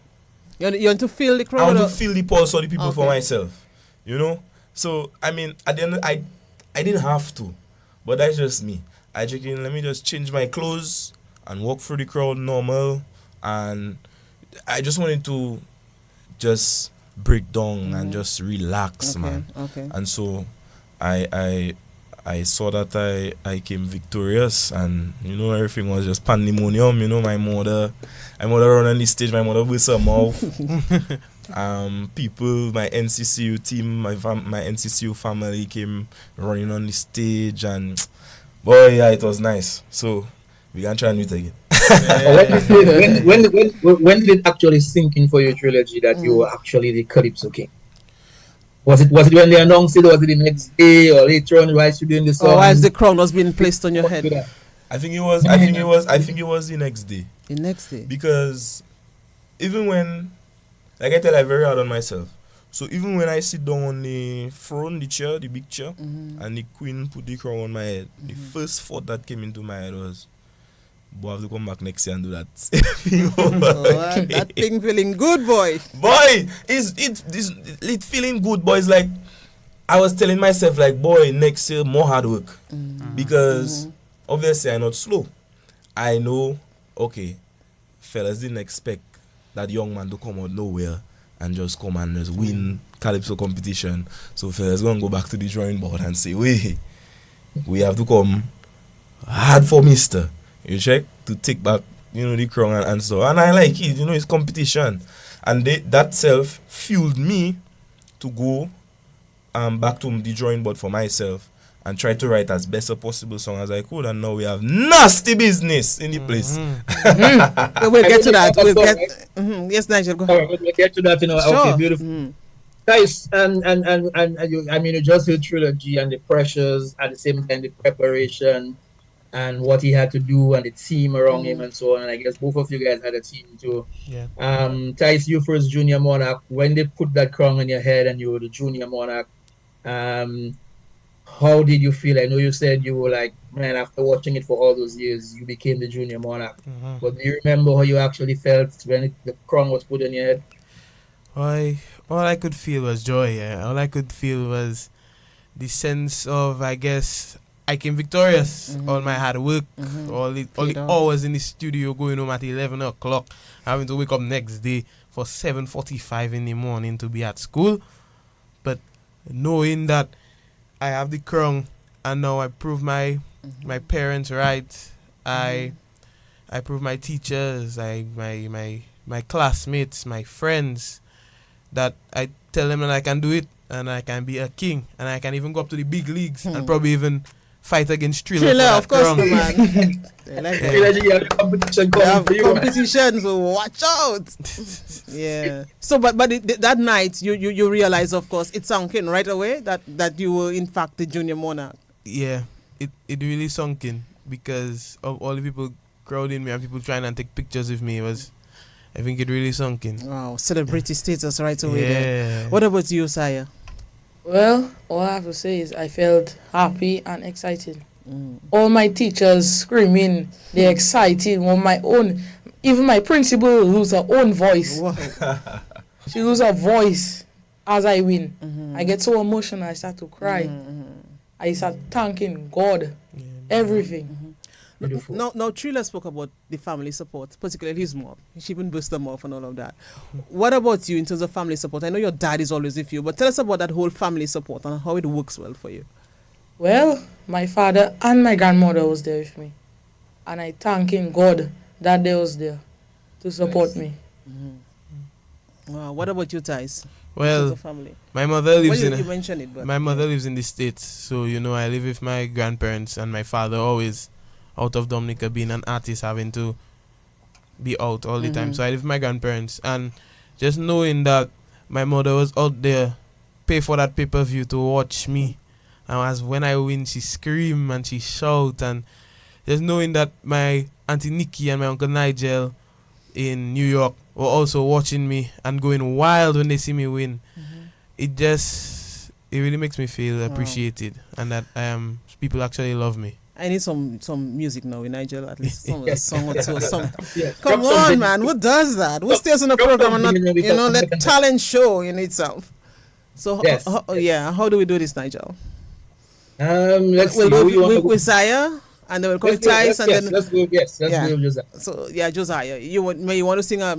You want to feel the crowd? I want to feel the pulse of the people for myself. So, I mean, at the end, I didn't have to. But that's just me. I just, let me just change my clothes and walk through the crowd normal. And I just wanted to just break down and just relax, man. Okay. And so I saw that I came victorious, and everything was just pandemonium. My mother run on the stage, my mother with her mouth. People, my NCCU team, my NCCU family came running on the stage, and boy, yeah, it was nice. So we can try and do it again. When did it actually sink in for your trilogy that you were actually the Calypso King? Was it when they announced it? Was it the next day or later on while you doing the song? Or as the crown was being placed on your head? I think it was the next day. The next day. Because even when, like I tell, I'm very hard on myself. So even when I sit down on the throne, the chair, the big chair, and the queen put the crown on my head, the first thought that came into my head was, boy, I have to come back next year and do that. That thing feeling good, boy. Boy, it's feeling good, boy. It's like I was telling myself, like, boy, next year more hard work. Because obviously I'm not slow. I know, okay, fellas didn't expect that young man to come out nowhere and just come and just win Calypso competition. So fellas gonna go back to the drawing board and say, wait, we have to come hard for Mister. You check to take back, the crown and so. And I like it, it's competition. And that self fueled me to go back to the drawing board for myself and try to write as best a possible song as I could. And now we have nasty business in the place. We'll get to that. Yes, Nigel, go ahead. We'll get to that, Sure. Okay, beautiful. Guys, and you just heard trilogy and the pressures, at the same time the preparation and what he had to do and the team around him and so on. And I guess both of you guys had a team too. Yeah. Tice, you first junior monarch. When they put that crown on your head and you were the junior monarch, how did you feel? I know you said you were like, man, after watching it for all those years, you became the junior monarch. But do you remember how you actually felt when the crown was put on your head? All I could feel was joy. Yeah. All I could feel was the sense of, I guess, I came victorious. All my hard work, all the hours in the studio, going home at 11 o'clock, having to wake up next day for 7:45 in the morning to be at school. But knowing that I have the crown and now I prove my parents right, I prove my teachers, my classmates, my friends, that I tell them that I can do it and I can be a king and I can even go up to the big leagues and probably even fight against Thriller. Thriller, for of that course, crown. the man. They like that. Trilogy have competition They coming have for you. competition, so watch out. Yeah. So, but that night, you realize, of course, it sunk in right away that you were in fact the junior monarch. Yeah, it really sunk in because of all the people crowding me and people trying to take pictures with me. I think it really sunk in. Wow, celebrity status right away. Yeah. There. What about you, Saya? Well, all I have to say is I felt happy and excited. All my teachers screaming, they're excited. Even my principal lose her own voice. She lose her voice as I win. I get so emotional, I start to cry. I start thanking God, everything. Now, Thriller spoke about the family support, particularly his mom. She even burst them off and all of that. What about you in terms of family support? I know your dad is always with you, but tell us about that whole family support and how it works well for you. Well, my father and my grandmother was there with me. And I thanking God that they was there to support me. Wow. What about you, Thais? Well, family. my mother lives You mentioned it, but my mother lives in the States, so I live with my grandparents and my father always out of Dominica, being an artist, having to be out all the time. So I live with my grandparents, and just knowing that my mother was out there, pay for that pay-per-view to watch me, and as when I win, she scream and she shout, and just knowing that my auntie Nikki and my uncle Nigel in New York were also watching me and going wild when they see me win. It really makes me feel appreciated, and that people actually love me. I need some music now in Nigel, at least a song or two or something. Yeah. Come Drop on, something. man. Who does that? Who stays on the Drop program and not, something, let talent show in itself? So, Yes. how do we do this, Nigel? Let's We'll see. go Who you want to with Zaya, and then we'll call Thais, and then let's go. Yes, let's Yeah. go with Josiah. so Josiah, you want to sing a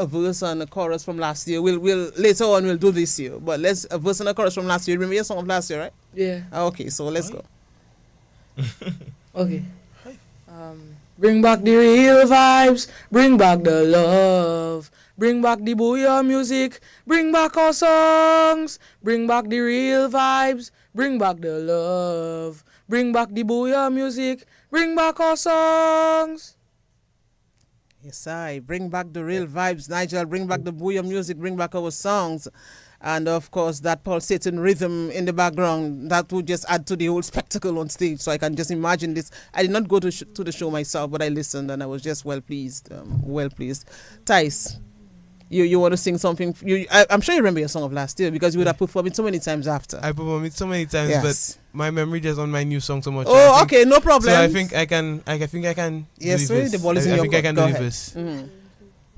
verse and a chorus from last year? We'll later on we'll do this year, but let's a verse and a chorus from last year. Remember your song of last year, right? Yeah. Okay, so let's go. Okay. Bring back the real vibes, bring back the love, bring back the Bouyon music, bring back our songs, bring back the real vibes, bring back the love, bring back the Bouyon music, bring back our songs. Yes, I bring back the real vibes, Nigel. Bring back the Bouyon music. Bring back our songs, and of course that pulsating rhythm in the background that would just add to the whole spectacle on stage. So I can just imagine this. I did not go to the show myself, but I listened and I was just well pleased. Thais, you want to sing something? I'm sure you remember your song of last year because you would have performed it so many times after. I performed it so many times, Yes. but my memory just on my new song so much. Oh, I think- okay, no problem. So I think I can. Yes, do sir, this. the ball is in I your think I court. can Go do ahead. this. Mhm.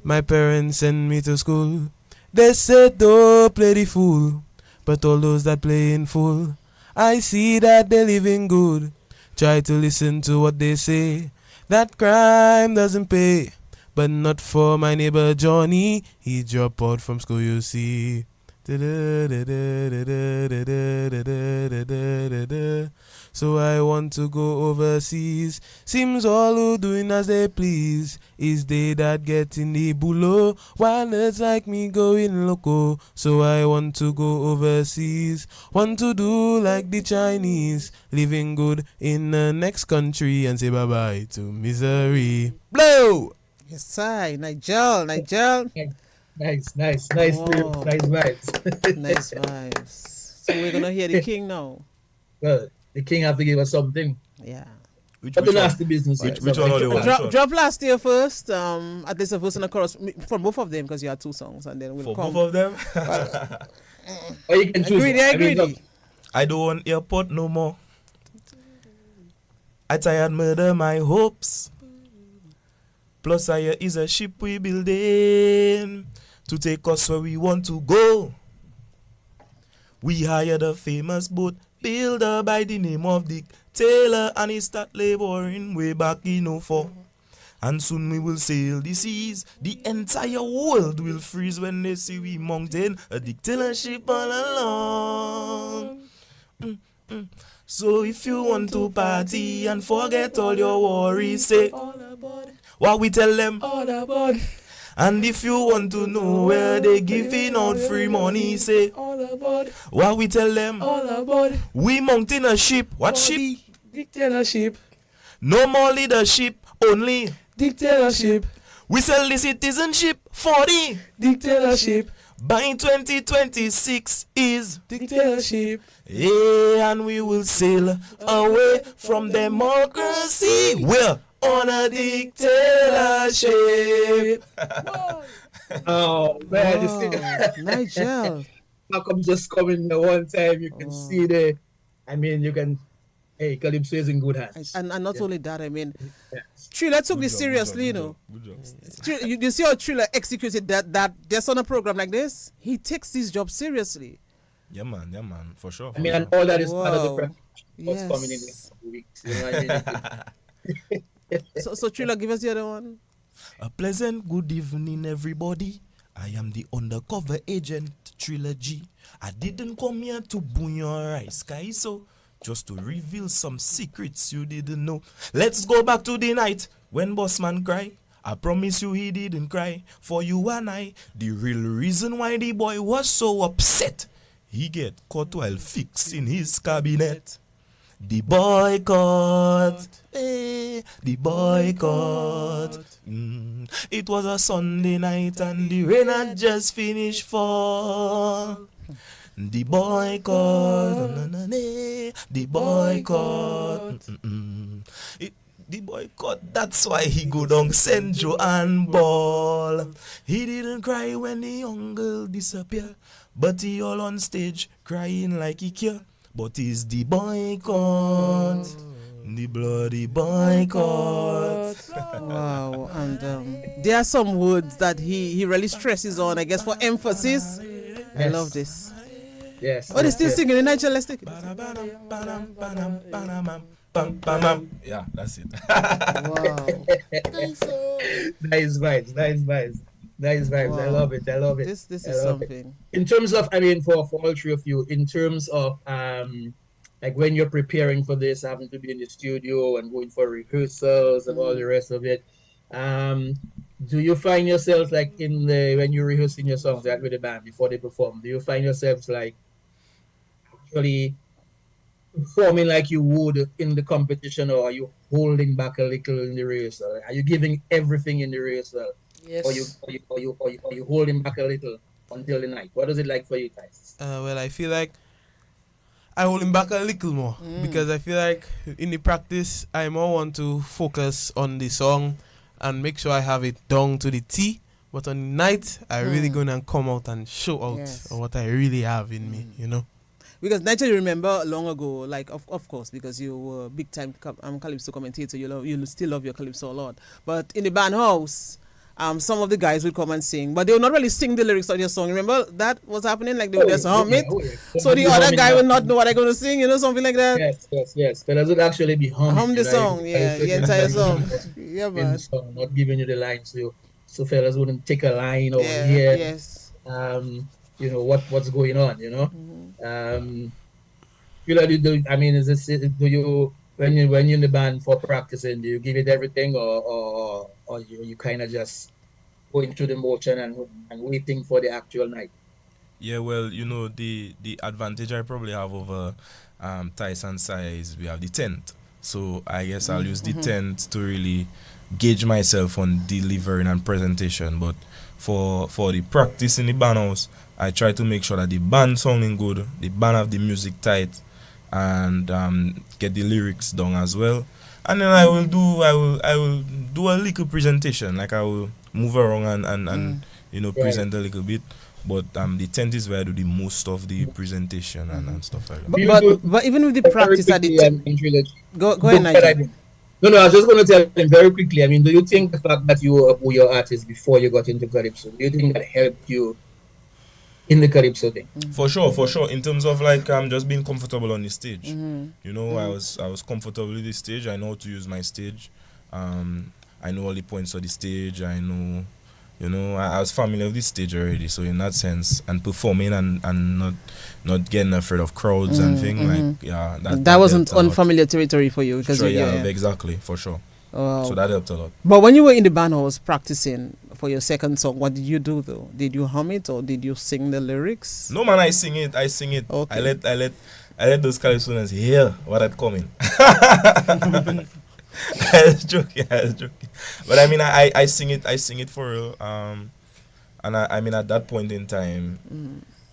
My parents send me to school. They said don't play the fool, but all those that play in full, I see that they living good. Try to listen to what they say. That crime doesn't pay, but not for my neighbor Johnny. He dropped out from school, you see. So I want to go overseas. Seems all who doing as they please. Is they that get in the bulo, while it's like me going loco. So I want to go overseas. Want to do like the Chinese, living good in the next country and say bye bye to misery. Blow. Yes, I Nigel. Nice. Oh. Nice vibes. Nice vibes. So we're gonna hear the king now. Well, the king have to give us something. Yeah. Which But the one? nasty business. Which right? one are they want? Drop last year first. At least a verse and a chorus from both of them because you had two songs, and then we'll For come. both of them? Or you can choose. I greedy. I don't want airport no more. I tired murder my hopes. Plus I is a ship we building to take us where we want to go. We hired a famous boat builder by the name of Dick Taylor, and he start laboring way back in 04. And soon we will sail the seas. The entire world will freeze when they see we mountain a Dick Taylor ship all along. So if you want to party and forget all your worries, say what we tell them. All aboard, And if you want to know where they giving out free money, say all aboard, what we tell them. all aboard. We mountain a ship. What ship? Dictatorship. No more leadership, only Dictatorship. we sell the citizenship for the Dictatorship. by 2026 is Dictatorship. yeah, and we will sail away from democracy. We're on a dictatorship. Oh man, you see Nigel. Malcolm just coming the one time. You can see the. I mean, you can. Hey, Calypso is in good hands. And not only that, I mean, Yes. Triller took this seriously, you know. You see how Triller executed that just on a program like this? He takes his job seriously. Yeah, man, for sure. I mean, and all that is part of the Wow. preparation. What's coming in the Yes. next weeks. You know what I mean? So Triller, give us the other one. A pleasant good evening, everybody. I am the undercover agent trilogy. I didn't come here to Bouyon or Sky, so just to reveal some secrets you didn't know. Let's go back to the night when Bossman cried. I promise you he didn't cry for you and I. The real reason why the boy was so upset, he get caught while fixing his cabinet. The boycott, the boycott. It was a Sunday night and the rain had just finished fall. The boycott, the boycott. The boycott, that's why he go down St. Joanne Ball. He didn't cry when the young girl disappeared, but he all on stage crying like he care. But it's the boycott, the bloody boycott. Wow. And there are some words that he really stresses on, I guess, for emphasis. I love this. Yes. Oh, they're still singing in Nigel. Let's take it. Yeah, that's it. Wow. Nice vibes. Nice vibes. Nice vibes. I Wow. love it. I love it. This I is love it. something. In terms of, I mean, for all three of you, in terms of like when you're preparing for this, having to be in the studio and going for rehearsals and all the rest of it, do you find yourselves like when you're rehearsing your songs like with the band before they perform, do you find yourselves like actually performing like you would in the competition, or are you holding back a little in the rehearsal? Are you giving everything in the rehearsal? Yes. Or you holding back a little until the night? What is it like for you guys? Well, I feel like I hold him back a little more because I feel like in the practice I more want to focus on the song and make sure I have it down to the T. But on the night, I really gonna come out and show out Yes. what I really have in me, you know. Because Nigel, you remember long ago, like of course, because you were a big time Calypso commentator, you still love your Calypso a lot. But in the band house, some of the guys would come and sing, but they would not really sing the lyrics of your song. Remember that was happening? Like they would just hum it. So the other guy will not know what they're going to sing, something like that. Yes. Fellas would actually be humming. Hum the right? song, yeah, the entire song. Yeah, In the man. song, not giving you the lines, so fellas wouldn't take a line over Yeah, here. yes. What's going on, I mean, do you when you're in the band for practicing, do you give it everything, or you kind of just going through the motion and waiting for the actual night? Yeah, well, the advantage I probably have over Tyson Saya is we have the tent. So I guess I'll use the tent to really gauge myself on delivering and presentation. But for the practice in the band house, I try to make sure that the band sounding good, the band have the music tight, and get the lyrics done as well. And then I will do a little presentation, like I will move around and present a little bit. But the tent is where I do the most of the presentation and stuff like that. But even with the practice at the go ahead, Nigel. No, I was just going to tell him very quickly. I mean, do you think the fact that you were a Bouyon artist before you got into Calypso, do you think that helped you in the Calypso thing? For sure. In terms of like just being comfortable on the stage. I was comfortable with the stage. I know how to use my stage. I know all the points of the stage. I know, I was familiar with this stage already. So in that sense, and performing and not getting afraid of crowds and things that wasn't unfamiliar territory for you because exactly, for sure. Wow. So that helped a lot. But when you were in the band house practicing for your second song, what did you do though? Did you hum it or did you sing the lyrics? No, man, I sing it. Okay. I let I let those Calypsonians hear what had coming. I was joking. But I mean, I sing it for real. And I mean, at that point in time,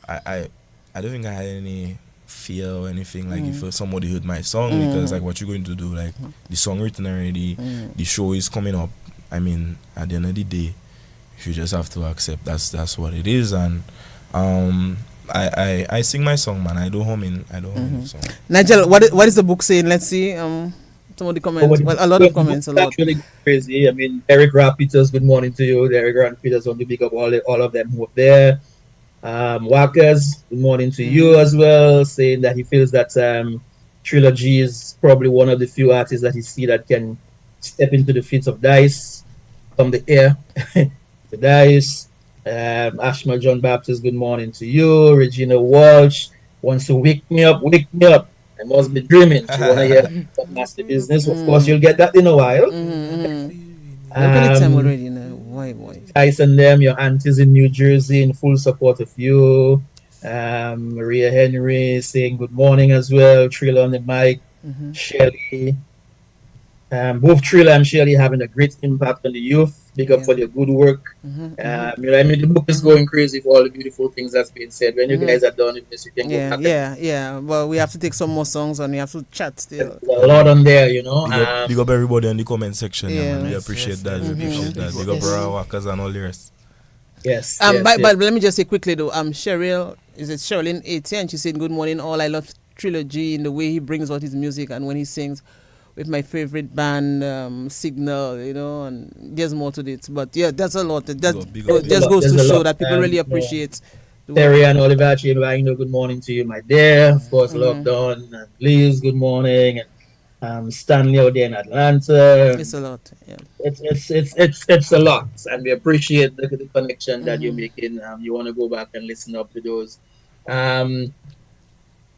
I don't think I had any fear or anything. Like if somebody heard my song, because like what you going to do? Like the song written already, the show is coming up. I mean, at the end of the day, you just have to accept that's what it is. And I sing my song, man. I do humming the song. Nigel, what is the book saying? Let's see. Some of the comments. Well, a lot of comments. A lot. Actually crazy. I mean, Eric Peters, good morning to you. Eric Peters, want to pick up all of them who are there. Walkers, good morning to you as well, saying that he feels that Trilogy is probably one of the few artists that he see that can step into the feet of Dice from the air. The Dice. Ashma John Baptist, good morning to you. Regina Walsh wants to wake me up. I must be dreaming. She want to hear that master business. Of course, you'll get that in a while. Look at the time already. Why? Dice and them, your aunties in New Jersey, in full support of you. Maria Henry saying good morning as well. Trilla on the mic. Shelley. Both Trilla and Shelley having a great impact on the youth. Big up for their good work. I mean, the book is going crazy for all the beautiful things that's being said. When you guys are done with this, you can go back. Yeah. Well, we have to take some more songs and we have to chat still. There's a lot on there, you know. Big up everybody in the comment section. Yeah, Man. We appreciate that. Big up Bra Workers and all the rest. Yes. But let me just say quickly though. Cheryl, is it Sherilyn 80? And she's saying good morning all. I love Trilogy in the way he brings out his music and when he sings with my favorite band, Signal, you know, and there's more to it. But yeah, that's a lot. That just goes to show that people really appreciate. Terry and Olivachi, good morning to you, my dear. Of course, Lockdown and Liz, good morning. And Stanley out there in Atlanta. It's a lot. Yeah. It's a lot, and we appreciate the connection that you're making. You want to go back and listen up to those.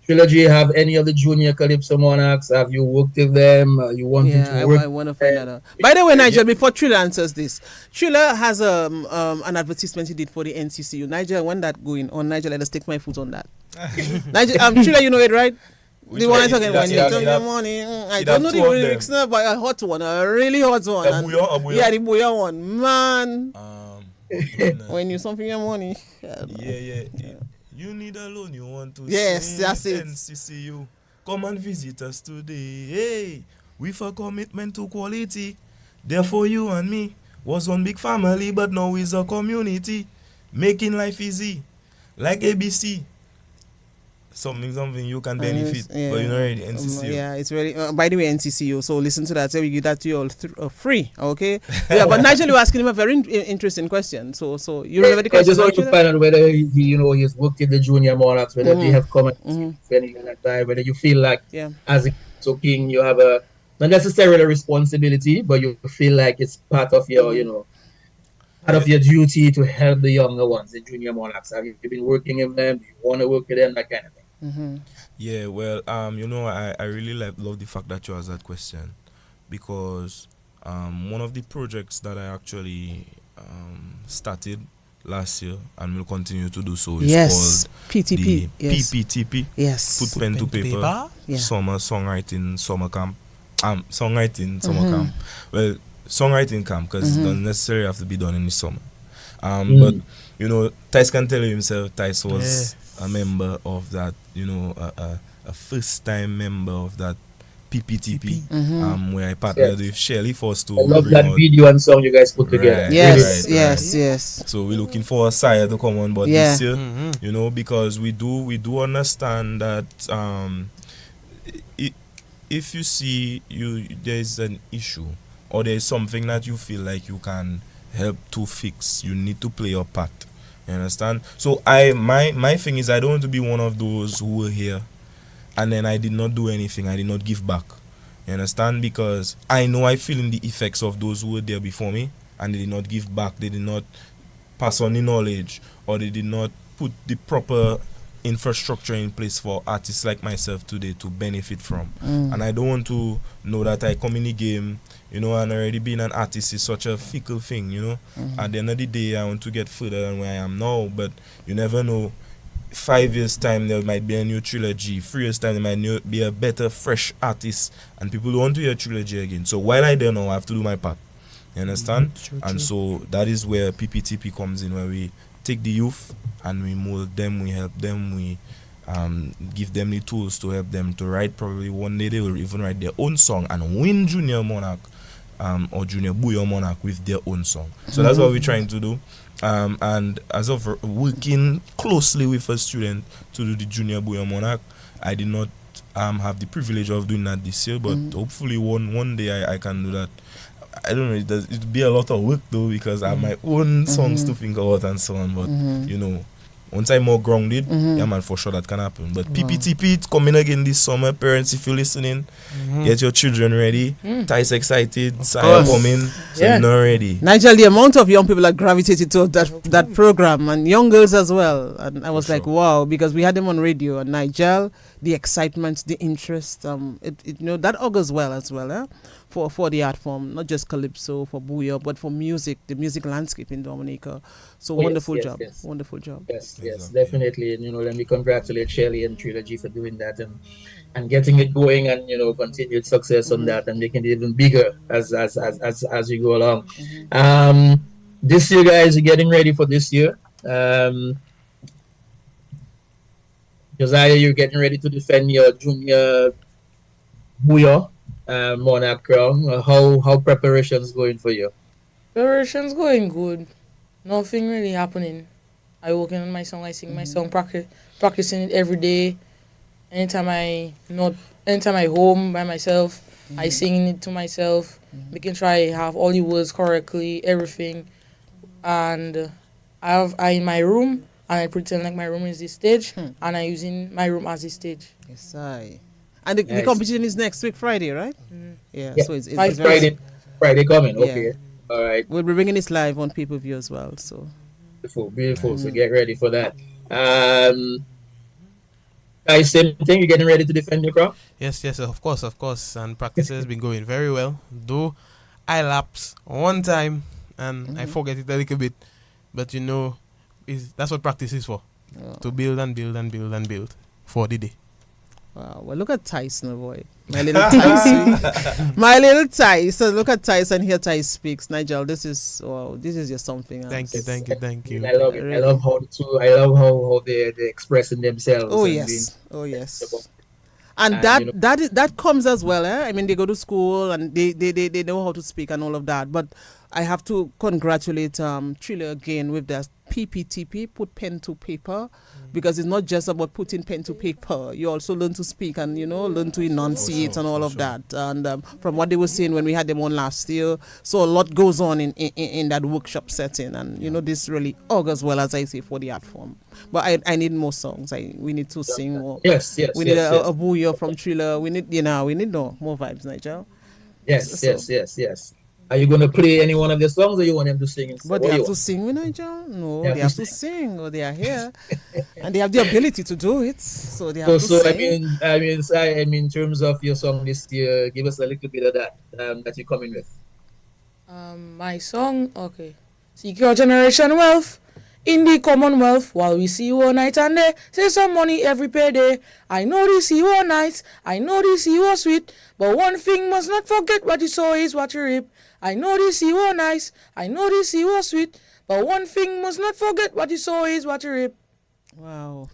Trilogy, have any of the junior Calypso Monarchs? Have you worked with them? You want to work? I want to find that out. By the way, Nigel, before Trilla answers this, Trilla has an advertisement he did for the NCCU. Nigel, when that going on? Nigel, let us take my foot on that. Nigel, Trilla, you know it, right? The one I'm talking about, you tell me the morning. I don't know the lyrics now, but a hot one, a really hot one. Bouyon. Yeah, the Bouyon one, man. When you something your money. Yeah. You need a loan, you want to yes, that's it. NCCU. Come and visit us today. Hey, with a commitment to quality. Therefore, you and me was one big family, but now is a community. Making life easy, like ABC. Something you can benefit, but you know already NCCU. Yeah, it's really. By the way, NCCU. So listen to that. So we give that to you all free. Okay. Yeah, but Nigel, you asking him a very interesting question. So you remember the question? I just want to find out whether he's worked in the junior Monarchs, whether they have come and whether you feel like as a king you have a not necessarily a responsibility, but you feel like it's part of your part of your duty to help the younger ones, the junior Monarchs. Have you been working with them? Do you want to work with them? That kind of thing. Yeah, well, I really love the fact that you asked that question because one of the projects that I actually started last year and will continue to do so is called PTP. The PPTP. Yes. Put pen to paper. Yeah. Summer songwriting summer camp. Songwriting summer camp. Well, songwriting camp because it doesn't necessarily have to be done in the summer. But Tice can tell you himself. Tice was a member of that. A first-time member of that PPTP. Where I partnered with Shelley Force to. I love that video and song you guys put together. Yes. So we're looking for a sire to come on board this year. Because we do understand that if you see there's an issue or there's something that you feel like you can help to fix, you need to play your part. You understand? So my thing is I don't want to be one of those who were here and then I did not do anything, I did not give back. You understand? Because I know I feel in the effects of those who were there before me and they did not give back, they did not pass on the knowledge, or they did not put the proper infrastructure in place for artists like myself today to benefit from. And I don't want to know that I come in the game, and already being an artist is such a fickle thing, At the end of the day, I want to get further than where I am now, but you never know. 5 years time there might be a new trilogy. 3 years time there might be a better, fresh artist, and people don't want to hear trilogy again. So while I don't know, I have to do my part. You understand? True, and so that is where PPTP comes in, where we take the youth and we mold them, we help them, we give them the tools to help them to write. Probably one day they will even write their own song and win Junior Monarch or Junior Bouyon Monarch with their own song. So that's what we're trying to do. And as of working closely with a student to do the Junior Bouyon Monarch, I did not have the privilege of doing that this year, but hopefully one day I can do that. I don't know, it'd be a lot of work though, because I have my own songs to think about and so on, but you know, once I'm more grounded, yeah man, for sure that can happen. But PPTP it's coming again this summer. Parents, if you're listening, get your children ready. Ty's excited, Saya coming, so you're not ready. Nigel, the amount of young people that gravitated to that program, and young girls as well, and I was like, wow, because we had them on radio, and Nigel, the excitement, the interest, it you know, that augurs well as well, for the art form, not just Calypso, for Bouyon, but for music, the music landscape in Dominica. So wonderful job. Wonderful job. Yes, definitely. And, you know, let me congratulate Shelley and Trilogy for doing that and getting it going, and, you know, continued success on that, and making it even bigger as we go along. This year, guys, we're getting ready for this year. Josiah, you're getting ready to defend your junior Bouyon Monarch crown. How preparations going for you? Preparations going good. Nothing really happening. I working on my song. I sing my song, practicing it every day. Anytime I home by myself, I sing it to myself, making sure I have all the words correctly, everything. And I in my room, and I pretend like my room is the stage, and I using my room as the stage. Yes, and the competition is next week, Friday, right? Yeah. So it's Friday coming. Okay. All right. We'll be bringing this live on pay-per-view as well. So beautiful. So get ready for that. Same thing. You're getting ready to defend your crown? Yes, of course. And practice has been going very well. Though I lapse one time and I forget it a little bit, but you know, that's what practice is for. To build and build and build and build for the day. Wow, well, look at Tyson, boy. My little Tyson. My little Tyson. Look at Tyson, hear Tyson speaks. Nigel, this is just something else. Thank you. I love it. I love how they're expressing themselves. Oh yes. And that comes as well. I mean, they go to school and they know how to speak and all of that. But I have to congratulate Triller again with that PPTP, put pen to paper, because it's not just about putting pen to paper. You also learn to speak and, you know, learn to enunciate and all of that. And from what they were saying when we had them on last year, so a lot goes on in that workshop setting. And, you know, this really augurs well, as I say, for the art form. But I need more songs. We need to sing more. Yes. We need a Bouyon from Triller. We need more vibes, Nigel. Yes. Are you going to play any one of the songs, or you want them to sing? But they have to sing with Nigel? No, they have to sing, or they are here. And they have the ability to do it. So they have to sing. I mean, in terms of your song this year, give us a little bit of that that you're coming with. My song, okay. Seek your generation wealth in the Commonwealth, while we see you all night and day. Say some money every payday. I know this you all night, I know this you all sweet, but one thing must not forget: what you sow is what you reap. I know this you all nice, I know this you all sweet, but one thing must not forget: what you sow is what you reap. Wow.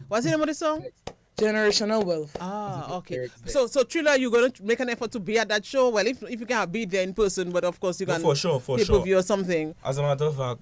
What's the name of the song? Generational Wealth. Okay. So Triller, you're gonna make an effort to be at that show. Well, if you can't be there in person, but of course you can for sure pay-per-view or something. As a matter of fact,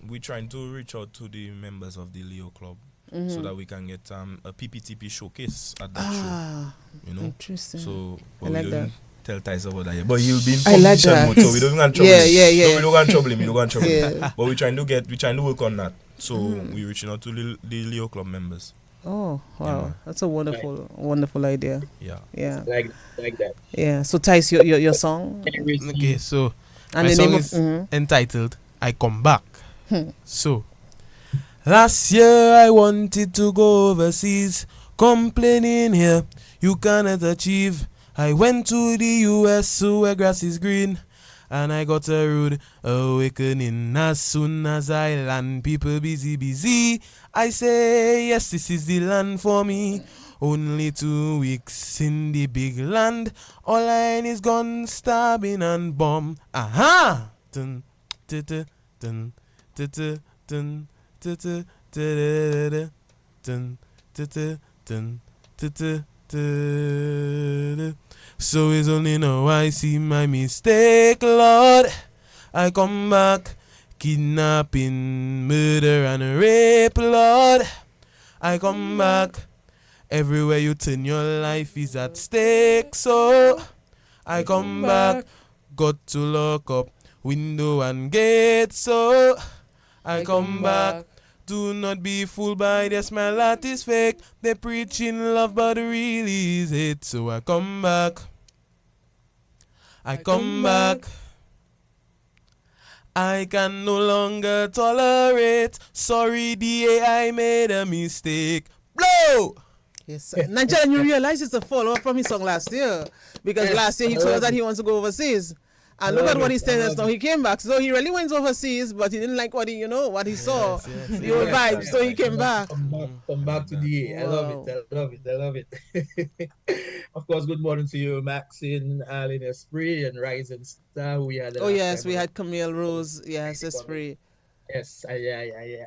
we're trying to reach out to the members of the Leo Club so that we can get a PPTP showcase at that show. You know, interesting. So I like that. Tell Tyson about that, yet. But he'll be in I like competition that. mode, so we don't want to trouble him. Yeah. No, we don't want to trouble him. We don't want to trouble Yeah. him. But we're trying to work on that. So we're reaching out to the Leo Club members. Oh wow, Yeah, that's a wonderful idea. Yeah. Like that. Yeah. So Tyce, your song. Okay, so And my the song name is of entitled "I Come Back." So, last year I wanted to go overseas, complaining here you cannot achieve. I went to the US, so where grass is green. and I got a rude awakening. As soon as I land, people busy. I say, yes, this is the land for me. Only 2 weeks in the big land. All line is gun, stabbing and bomb. Aha! Dun, dun, dun, dun, dun, dun, dun, dun, dun, dun, dun, dun, dun, dun. So it's only now I see my mistake, Lord. I come back, kidnapping, murder and rape, Lord. I come back, everywhere you turn your life is at stake. So I come back, got to lock up window and gate. So I come back. Do not be fooled by their smile that is fake. They preaching love but really is hate. So I come back. I come back. I can no longer tolerate. Sorry, DA, I made a mistake. Blow! Yes, Nigel, you realize it's a follow-up from his song last year. Because last year he told us that he wants to go overseas. And look at what he's telling us now. He came back. So he really went overseas, but he didn't like what he, what he saw. The old vibe. So he came back. Come back to the I love it. Of course, good morning to you, Maxine, Alan Esprit, and Rising Star. We had We had Camille Rose. Yes, Esprit. Yes, yeah.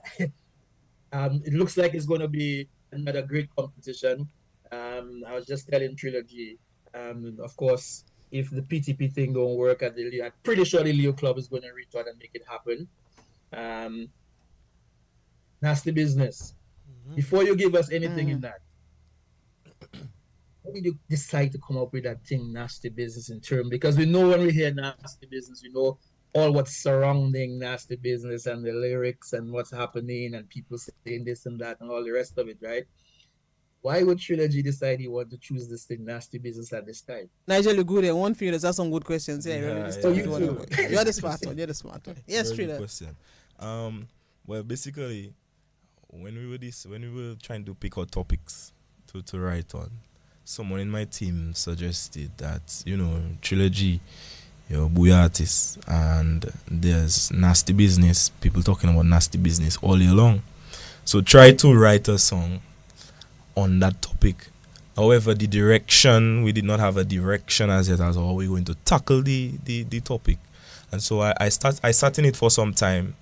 It looks like it's going to be another great competition. I was just telling Trilogy, of course, if the PTP thing don't work at the Leo, I'm pretty sure the Leo Club is going to reach out and make it happen. Nasty business. Before you give us anything in that, how did you decide to come up with that thing, nasty business, in term? Because we know when we hear nasty business, we know all what's surrounding nasty business and the lyrics and what's happening and people saying this and that and all the rest of it, right? Why would Trilogy decide he want to choose this thing, nasty business, at this time? Nigel, you're good. I want for you. There's some good questions. Yeah, Yeah, really yeah. You're the smart one. You're the smart one. Yes, Very good Trilogy. question. Well, basically, when we were trying to pick out topics to write on, someone in my team suggested that, Trilogy, Bouyon artist, and there's nasty business, people talking about nasty business all year long. So try to write a song on that topic. However, the direction, we did not have a direction as yet as how we're going to tackle the topic. And so I sat in it for some time,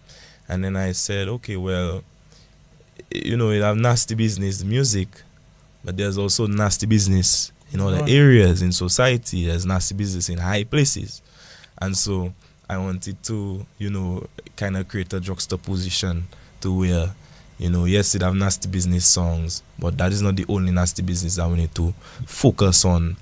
and then I said, okay, well, you have nasty business music, but there's also nasty business in other areas in society. There's nasty business in high places. And so I wanted to, kind of create a juxtaposition to where, yes, it have nasty business songs, but that is not the only nasty business that we need to focus on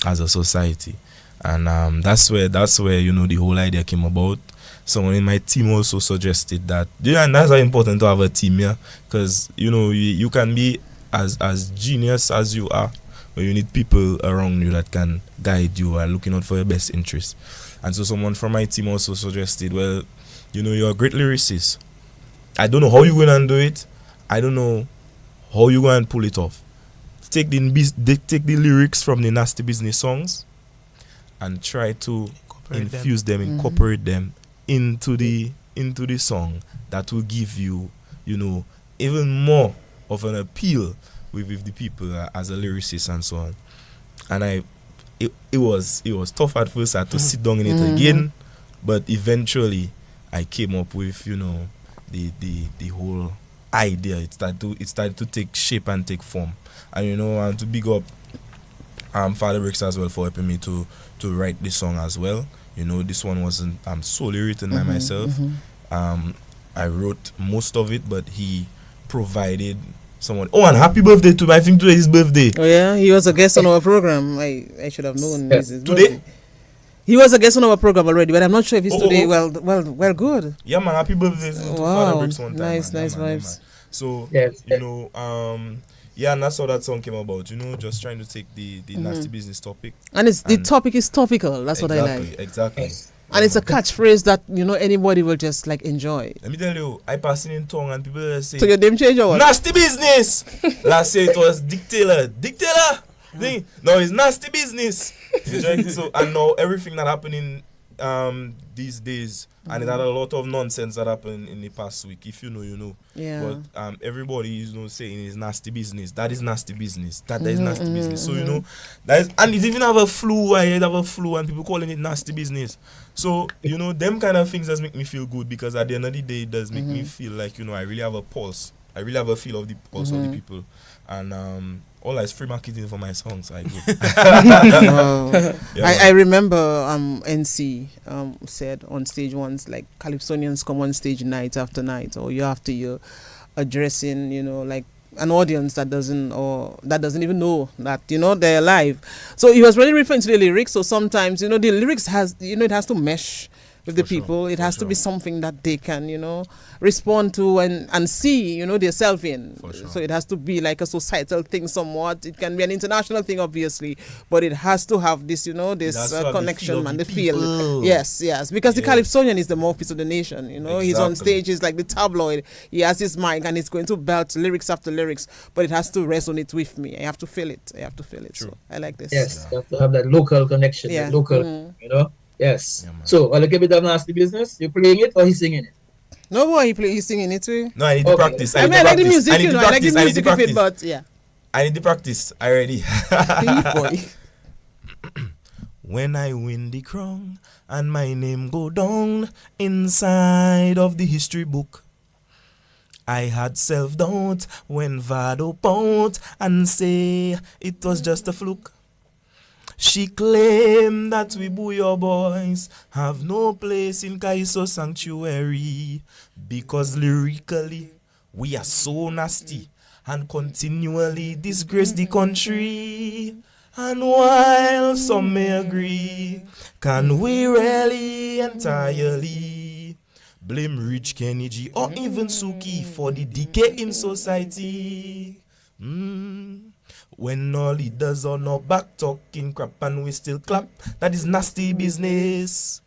as a society. And that's where the whole idea came about. Someone in my team also suggested that, and that's why important to have a team, yeah, because you can be as genius as you are, but you need people around you that can guide you and looking out for your best interest. And so someone from my team also suggested, well, you're a great lyricist. I don't know how you're going to do it. I don't know how you're going to pull it off. Take the lyrics from the nasty business songs and try to incorporate them into the song. That will give you, even more of an appeal with the people as a lyricist and so on. And it was tough at first. I had to sit down in it again, but eventually I came up with the whole idea. It started to take shape and take form. And to big up Father Bricks as well for helping me to write this song as well. This one wasn't solely written by myself. I wrote most of it, but he provided someone. Oh, and happy birthday to me. I think today is his birthday. Oh yeah, he was a guest on our program. I should have known. Yes. His Today? birthday. He was a guest on our program already, but I'm not sure if it's today. Well, good. Yeah, man. Happy birthday to Father Wow, Bricks one time. nice man. vibes. So, Yes. yeah, and that's how that song came about. Just trying to take the nasty business topic. And the topic is topical. That's what I like. Exactly. Yes. And it's a catchphrase that anybody will just enjoy. Let me tell you, I pass it in tongue and people just say, So your name change or what? nasty business. Last year it was Dick Taylor. Now it's nasty business. So, and now everything that happened in these days, and it had a lot of nonsense that happened in the past week. If you know, you know. Yeah. But everybody is saying it's nasty business. That is nasty business. That is nasty business. So you know, that is, and it even have a flu. I have a flu, and people calling it nasty business. So you know, them kind of things does make me feel good, because at the end of the day, it does make me feel like, you know, I really have a pulse. I really have a feel of the pulse of the people, and all is free marketing for my songs. I go. I remember NC said on stage once, like, Calypsonians come on stage night after night, or year after year, addressing, you know, like an audience that doesn't even know that, you know, they're alive. So he was really referring to the lyrics. So sometimes, you know, the lyrics has, you know, it has to mesh with the people. It has to be something that they can, you know, respond to and see, you know, themselves in. So it has to be like a societal thing somewhat. It can be an international thing, obviously, but it has to have this, you know, this connection and the feel. Yes, because the Calypsonian is the mouthpiece of the nation, you know. He's on stage, he's like the tabloid. He has his mic and he's going to belt lyrics after lyrics, but it has to resonate with me. I have to feel it. True. So I like this. Yes, you have to have that local connection, that local, you know. Yes. Yeah, so, a little bit of nasty business. You playing it or he's singing it? No, boy, he's singing it too. No, I need to practice. I like the music, you know. I like the music of it, but yeah. I need to practice. I ready. When I win the crown and my name go down inside of the history book, I had self-doubt when Vado point and say it was just a fluke. She claimed that we Bouyon boys have no place in Calypso sanctuary, because lyrically we are so nasty and continually disgrace the country. And while some may agree, can we really entirely blame Rich Kennedy or even Suki for the decay in society? When all leaders on our back talking crap and we still clap, that is nasty business.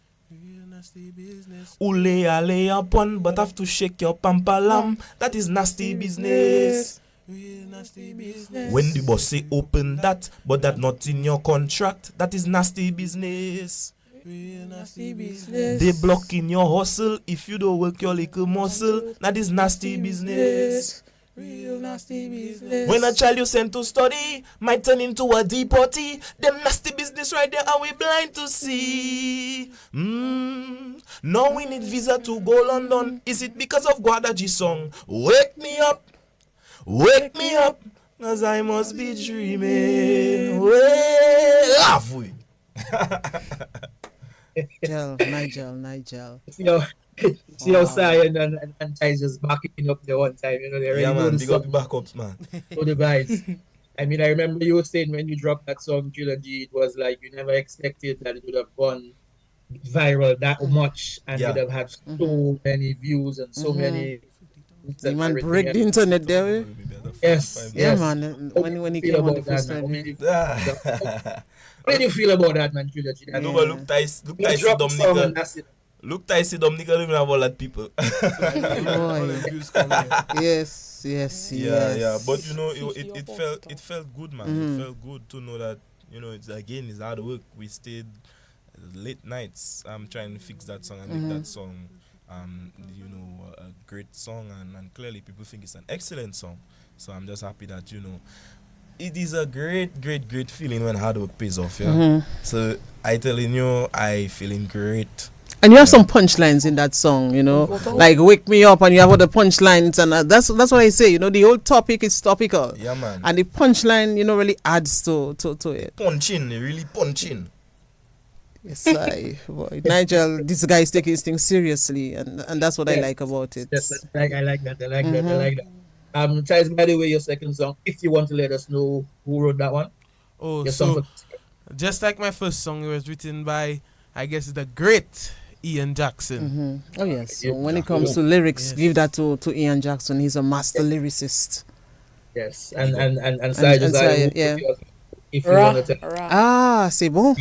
Ule ale upon, but have to shake your pampalam, that is nasty business. When the boss say open that, but that not in your contract, that is nasty business. They blocking your hustle if you don't work your little muscle, that is nasty business. Real nasty business. When a child you send to study might turn into a deportee, them nasty business right there, are we blind to see? Now we need visa to go London. Is it because of Guadaji's song? Wake me up, cause I must be dreaming. Laugh we. Nigel. See how Sion and Ty just backing up the one time, you know, they already know the big song. up the backups, man. So the vibes. I mean, I remember you were saying when you dropped that song, Trilogy, it was like you never expected that it would have gone viral that much and would have had so many views and so many. You man break the internet there. Yes. Man. When he came on the first time. What did you feel about that, man, Trilogy? No, but look nice, Dominica. Look, Ticey Dominica don't even have all that people. Yes. Yeah. But you know, it felt good, man. It felt good to know that, you know, it's hard work. We stayed late nights trying to fix that song and make that song you know, a great song, and clearly people think it's an excellent song. So I'm just happy that, you know, it is a great feeling when hard work pays off. Yeah. So I telling you, I feeling great. And you have some punchlines in that song, you know, like "Wake Me Up," and you have all the punchlines, and that's what I say. You know, the whole topic is topical. Yeah, man. And the punchline, you know, really adds to it. Punching, really punching. Yes, boy, Nigel, this guy is taking his thing seriously, and that's what I like about it. Yes, I like that. I like that. Ties, by the way, your second song, if you want to let us know who wrote that one. Oh, so just like my first song, it was written by, I guess, the great Ian Jackson. Oh yes. So when it comes to lyrics, give that to Ian Jackson. He's a master lyricist. Yes, and yeah. If you want to tell. C'est bon.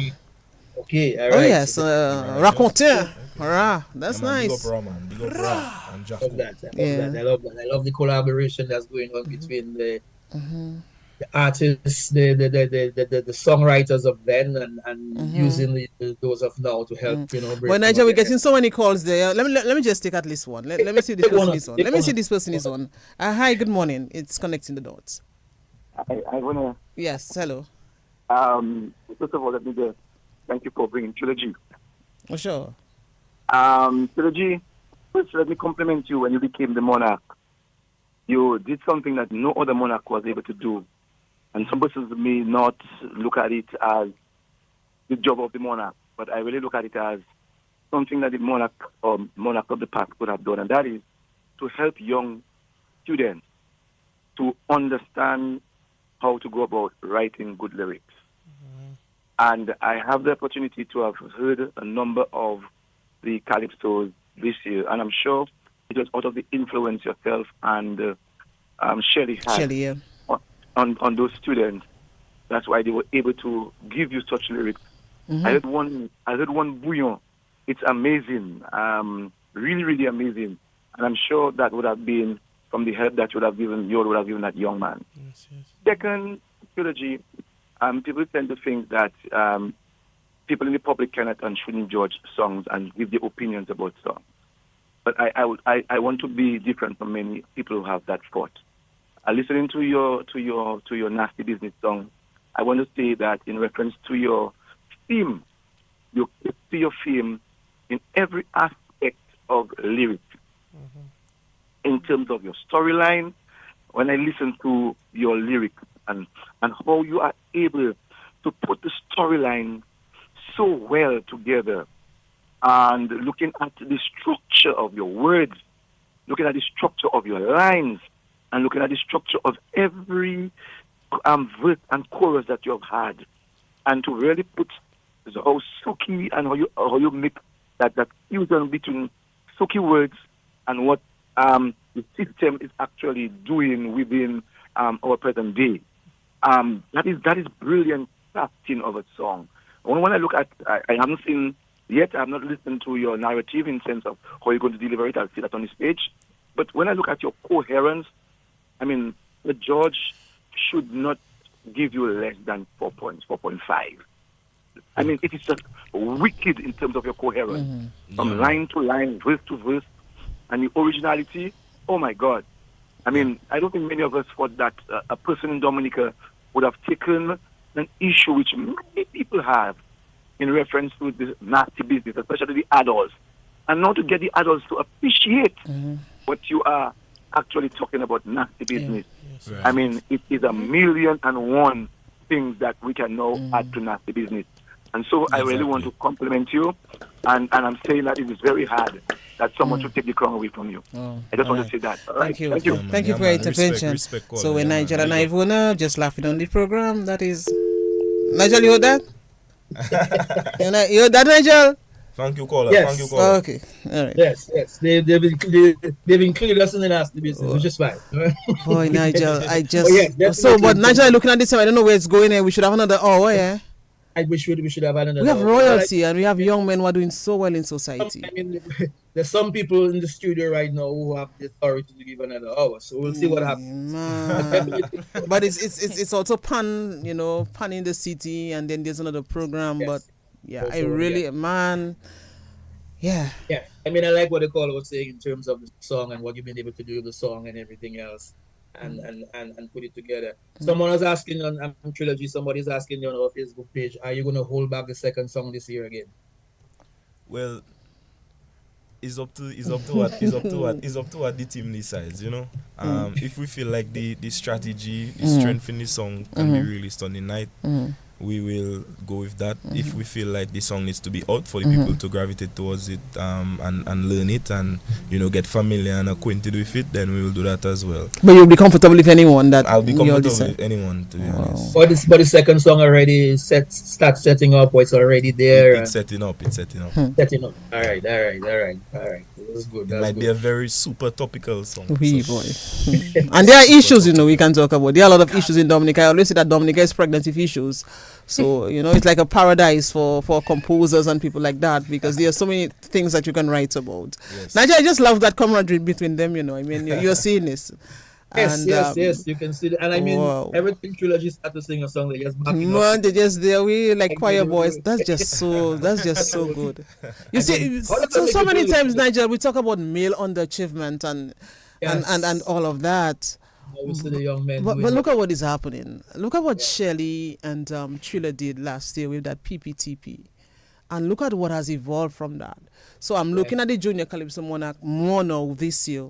Okay, all right. Oh yes, raconteur. That's nice. Big up Ra, man. Big up Ra and Jack. I love that. I love the collaboration that's going on between the artists, the songwriters of then, and using those of now to help, bring Well, some Nigel, of we're the- getting so many calls there. Let me just take at least one. Let me see if this Take one person on, is on. take Let me one see on. this person is on. Hi, good morning. It's connecting the dots. I want Yes, hello. to, first of all, let me just thank you for bringing Trilogy. Oh, sure. Trilogy, first let me compliment you when you became the monarch. You did something that no other monarch was able to do. And some persons may not look at it as the job of the monarch, but I really look at it as something that the monarch of the past could have done, and that is to help young students to understand how to go about writing good lyrics. And I have the opportunity to have heard a number of the Calypsos this year, and I'm sure it was out of the influence yourself and Shelley had Shelley, yeah. on those students. That's why they were able to give you such lyrics. I heard one Bouyon. It's amazing, really, really amazing. And I'm sure that would have been from the help that you would have given that young man. Yes. Second, Trilogy, people tend to think that people in the public cannot and shouldn't judge songs and give their opinions about songs. But I want to be different from many people who have that thought. Listening to your Nasty Business song, I want to say that in reference to your theme, you see your theme in every aspect of lyrics. In terms of your storyline, when I listen to your lyrics and how you are able to put the storyline so well together, and looking at the structure of your words, looking at the structure of your lines, and looking at the structure of every verse and chorus that you have had, and to really put how Suki and how you make that fusion between Suki words and what the system is actually doing within our present day. That is brilliant crafting of a song. When I look at, I haven't seen yet, I have not listened to your narrative in sense of how you're going to deliver it. I'll see that on the stage. But when I look at your coherence, I mean, the judge should not give you less than 4 points, 4.5. I mean, it is just wicked in terms of your coherence. From line to line, verse to verse, and the originality, oh my God. I mean, I don't think many of us thought that a person in Dominica would have taken an issue which many people have in reference to this nasty business, especially the adults, and not to get the adults to appreciate what you are actually talking about nasty business. Yes. I mean, it is 1,000,001 things that we can now add to nasty business. And so I really want to compliment you, and I'm saying that it is very hard that someone should take the crown away from you. I just want to say that. All right. Thank you. Thank you. Thank you for your intervention. So when Nigel and Ivona just laughing on the program, that is... Nigel, you heard that? You heard that, Nigel? Thank you, caller. Yes. Thank you, caller. Okay. All right. Yes. They've included us in the nasty business, which is fine. Boy, Nigel, I just... Oh, yes, so, but definitely. Nigel, looking at this time, I don't know where it's going, and we should have another hour, yeah? We should have had another. We have royalty, and we have young men who are doing so well in society. I mean, there's some people in the studio right now who have the authority to give another hour, so we'll see what happens. Man. But it's also panning the city, and then there's another program. Yes. But yeah, Also, I really, man, yeah. Yeah, I mean, I like what the caller was saying in terms of the song and what you've been able to do with the song and everything else, and put it together. Someone was asking on Trilogy. Somebody's asking on our Facebook page, are you going to hold back the second song this year again? Well, it's up to what the team decides, you know. If we feel like the strategy, the strength in the song can be released on the night, we will go with that. If we feel like the song needs to be out for the people to gravitate towards it and learn it and get familiar and acquainted with it, then we will do that as well. But you'll be comfortable with anyone that I'll be you comfortable decide. with anyone, to be honest. But the second song already start setting up, or it's already there. It's setting up. Setting up. All right. That's good. It might be a very super topical song. Wee boy. And there are issues, we can talk about. There are a lot of issues in Dominica. I always say that Dominica is pregnant with issues. So, it's like a paradise for composers and people like that, because there are so many things that you can write about. Yes. Nigel, I just love that camaraderie between them, I mean, you're seeing this. Yes, And, yes. You can see that. And I mean, wow. everything trilogy start to sing a song, they just backing up. Man, they just there we like Like choir they do. boys. That's just so good. You I see, mean, how does that so make so you many feel? times, Nigel, we talk about male underachievement and Yes. all of that. Now we see the young men But doing look that. at what is happening. Look at what Yeah. Shelley and Triller did last year with that PPTP. And look at what has evolved from that. So I'm looking at the Junior Calypso Monarch more now this year.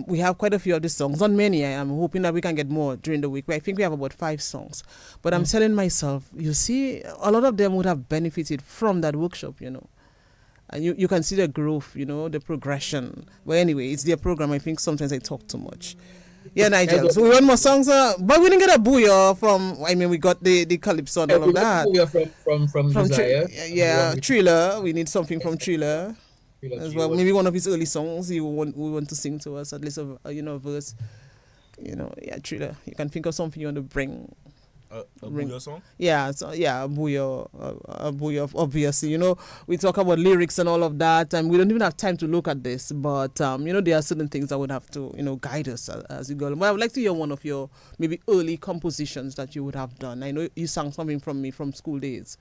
We have quite a few of the songs, not many. I'm hoping that we can get more during the week. I think we have about 5 songs. But I'm telling myself, you see, a lot of them would have benefited from that workshop, you know. And you can see the growth, you know, the progression. But anyway, it's their program. I think sometimes I talk too much. Yeah, Nigel. So we want more songs, but we didn't get a Bouyon from. I mean, we got the Calypso and all We of got that. Bouyon from Desire. Yeah, Thriller. We need something from Thriller as well. Was- Maybe one of his early songs we want to sing to us, at least a verse. You know, yeah, Thriller. You can think of something you want to bring. A Bouyon song? Yeah, so yeah, a Bouyon, obviously. You know, we talk about lyrics and all of that, and we don't even have time to look at this. But you know, there are certain things that would have to, you know, guide us as we go. But I would like to hear one of your maybe early compositions that you would have done. I know you sang something from me from school days,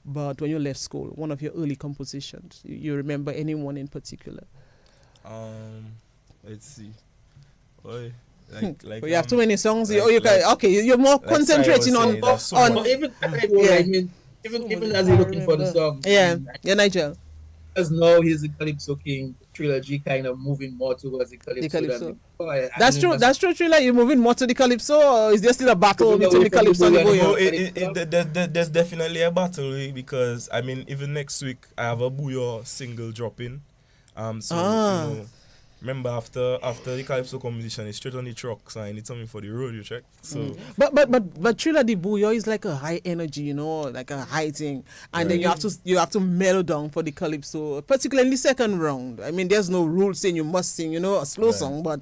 but when you left school, one of your early compositions, you remember anyone in particular? Let's see. Boy, But you have too many songs. You're more concentrating on. But even I mean, even as you're looking for the song, Yeah, Nigel. Because now he's the Calypso King trilogy, kind of moving more towards the Calypso. Calypso. That's true. That's true. Like you're moving more to the Calypso, or is there still a battle between the Calypso and the Bouyon? No, there's definitely a battle because I mean, even next week I have a Bouyon single dropping. So you know, remember after the Calypso competition, it's straight on the truck, so I need something for the road, you check. So but Thriller the Bouyon is like a high energy, you know, like a high thing, and then you have to mellow down for the Calypso, particularly in the second round. I mean, there's no rule saying you must sing, you know, a slow song, but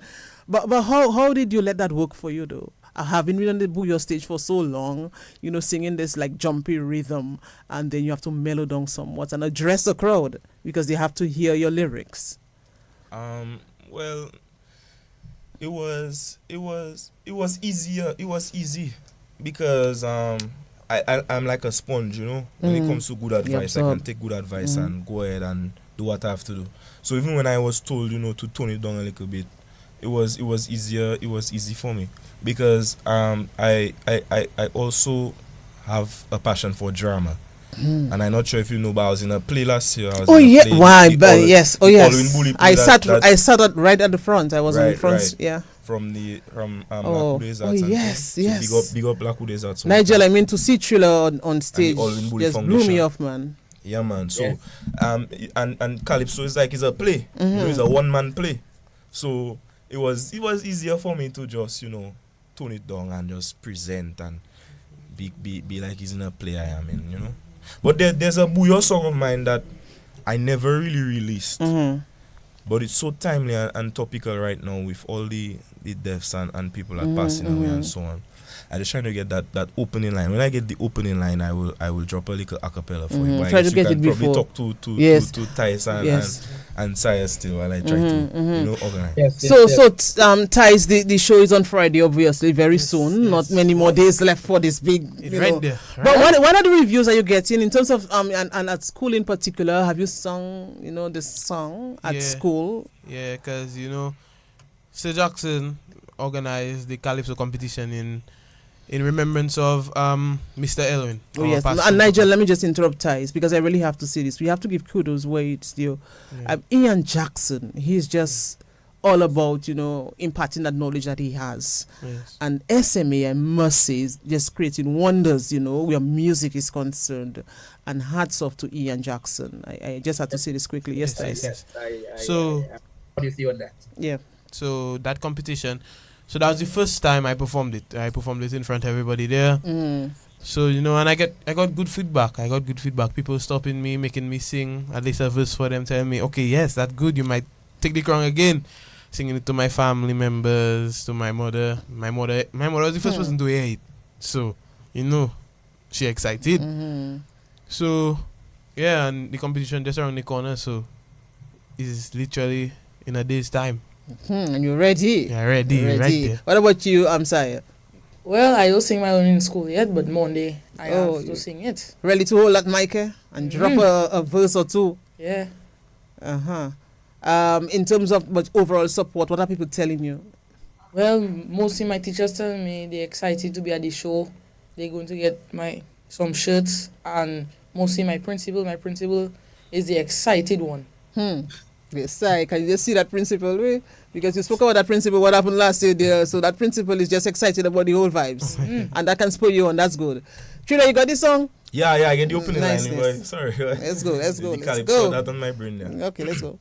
how did you let that work for you though? Having been on the Bouyon stage for so long, you know, singing this like jumpy rhythm, and then you have to mellow down somewhat and address the crowd because they have to hear your lyrics. Well, it was easier. It was easy because I'm like a sponge, you know. When it comes to good advice, I can take good advice and go ahead and do what I have to do. So even when I was told, you know, to tone it down a little bit, it was easier. It was easy for me because I also have a passion for drama. And I'm not sure if you know, but I was in a play last year. Yes. I sat right at the front. I was in the front. Yeah. From Blackwood Desert. Yes. Big up Blackwood Desert. Nigel, I mean to see Thriller on stage just blew me off, man. Yeah, man. So and Calypso is like it's a play. You know, it's a one-man play. So it was easier for me to just, you know, tone it down and just present and be like he's in a play I am in, you know. But there's a Bouyon song of mine that I never really released. But it's so timely and topical right now with all the deaths and people that passing away and so on. I just trying to get that opening line. When I get the opening line, I will drop a little acapella for you. But Try to get it before. Probably talk to Thais and Saya still while I try to you know organize. Thais, the show is on Friday, obviously very soon. Not many more days left for this big. Right there. Right? But what are the reviews that you getting in terms of and at school in particular? Have you sung the song at school? Yeah, because you know, Sir Jackson organized the Calypso competition in remembrance of Mr. Elwin. Oh yes, and Nigel, let me just interrupt Thais because I really have to say this. We have to give kudos where it's due. Ian Jackson, he's just all about, you know, imparting that knowledge that he has. Yes. And SMA, I must say, is just creating wonders, you know, where music is concerned. And hats off to Ian Jackson. I just had to say this quickly. Yes, Thais. So, how do you see on that? Yeah. So that competition. So that was the first time I performed it. I performed it in front of everybody there. So, you know, and I got good feedback. People stopping me, making me sing at least a verse for them, telling me, okay, yes, that's good. You might take the crown again. Singing it to my family members, to my mother. My mother was the first person to hear it. So, you know, she excited. So, yeah, and the competition just around the corner. So, it's literally in a day's time. And you're ready. Yeah, ready, You're right there. What about you, Saya? Well, I don't sing my own in school yet, but Monday I Oh, have to sing it. Ready to hold that mic and drop a verse or two? Yeah. In terms of overall support, what are people telling you? Well, mostly my teachers tell me they're excited to be at the show. They're going to get some shirts, and mostly my principal. My principal is the excited one. Yes, can you just see that principal way? Because you spoke about that principal, what happened last year there. So that principal is just excited about the whole vibes. And that can spur you on. That's good. Trina, you got this song? Yeah, I get the opening Nice. line. Boy. Sorry. Let's go. The Let's Calypso, go. that on my brain there. Okay, let's go.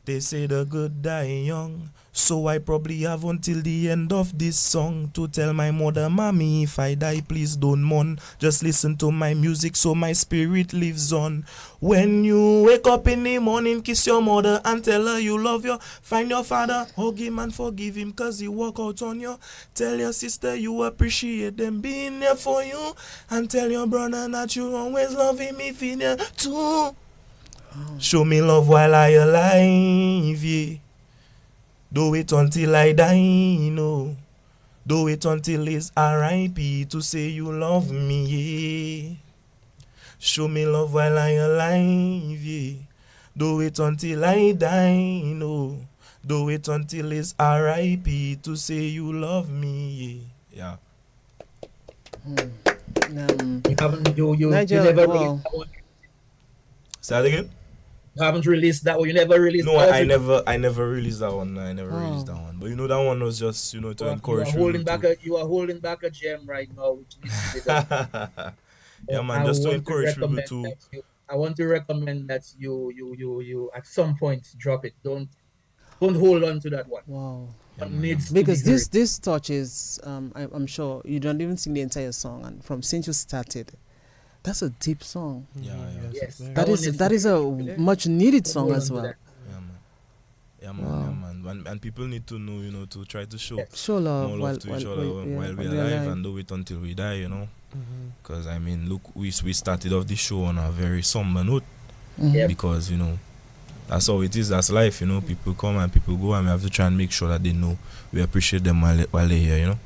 They say the good die young, so I probably have until the end of this song to tell my mother, Mommy, if I die, please don't mourn. Just listen to my music so my spirit lives on. When you wake up in the morning, kiss your mother and tell her you love her. Find your father, hug him and forgive him cause he walk out on you. Tell your sister you appreciate them being there for you. And tell your brother that you always love him if he there too. Show me love while I alive, yeah. Do it until I die, no. Do it until it's R.I.P. to say you love me, yeah. Show me love while I alive, yeah. Do it until I die, no. Do it until it's R.I.P. to say you love me, yeah. You haven't, you Nigel, never wow. released that one. Say that again? You haven't released that one. You never released No, that I never released that one. I never released that one. But that one was just, to encourage You are holding back a gem right now, which needs to be done. Yeah, man, just to encourage people to. I want to recommend that you at some point drop it. Don't hold on to that one. Wow. It needs Because to be heard. this touches, I'm sure you don't even sing the entire song, and from since you started, that's a deep song. Yeah. Yes, That is a much needed song as well. Yeah, man. And people need to know, to try to show love, more love to each other while we're alive, and do it until we die, Because look, we started off the show on a very somber note, because that's how it is. That's life, People come and people go, and we have to try and make sure that they know we appreciate them while they're here,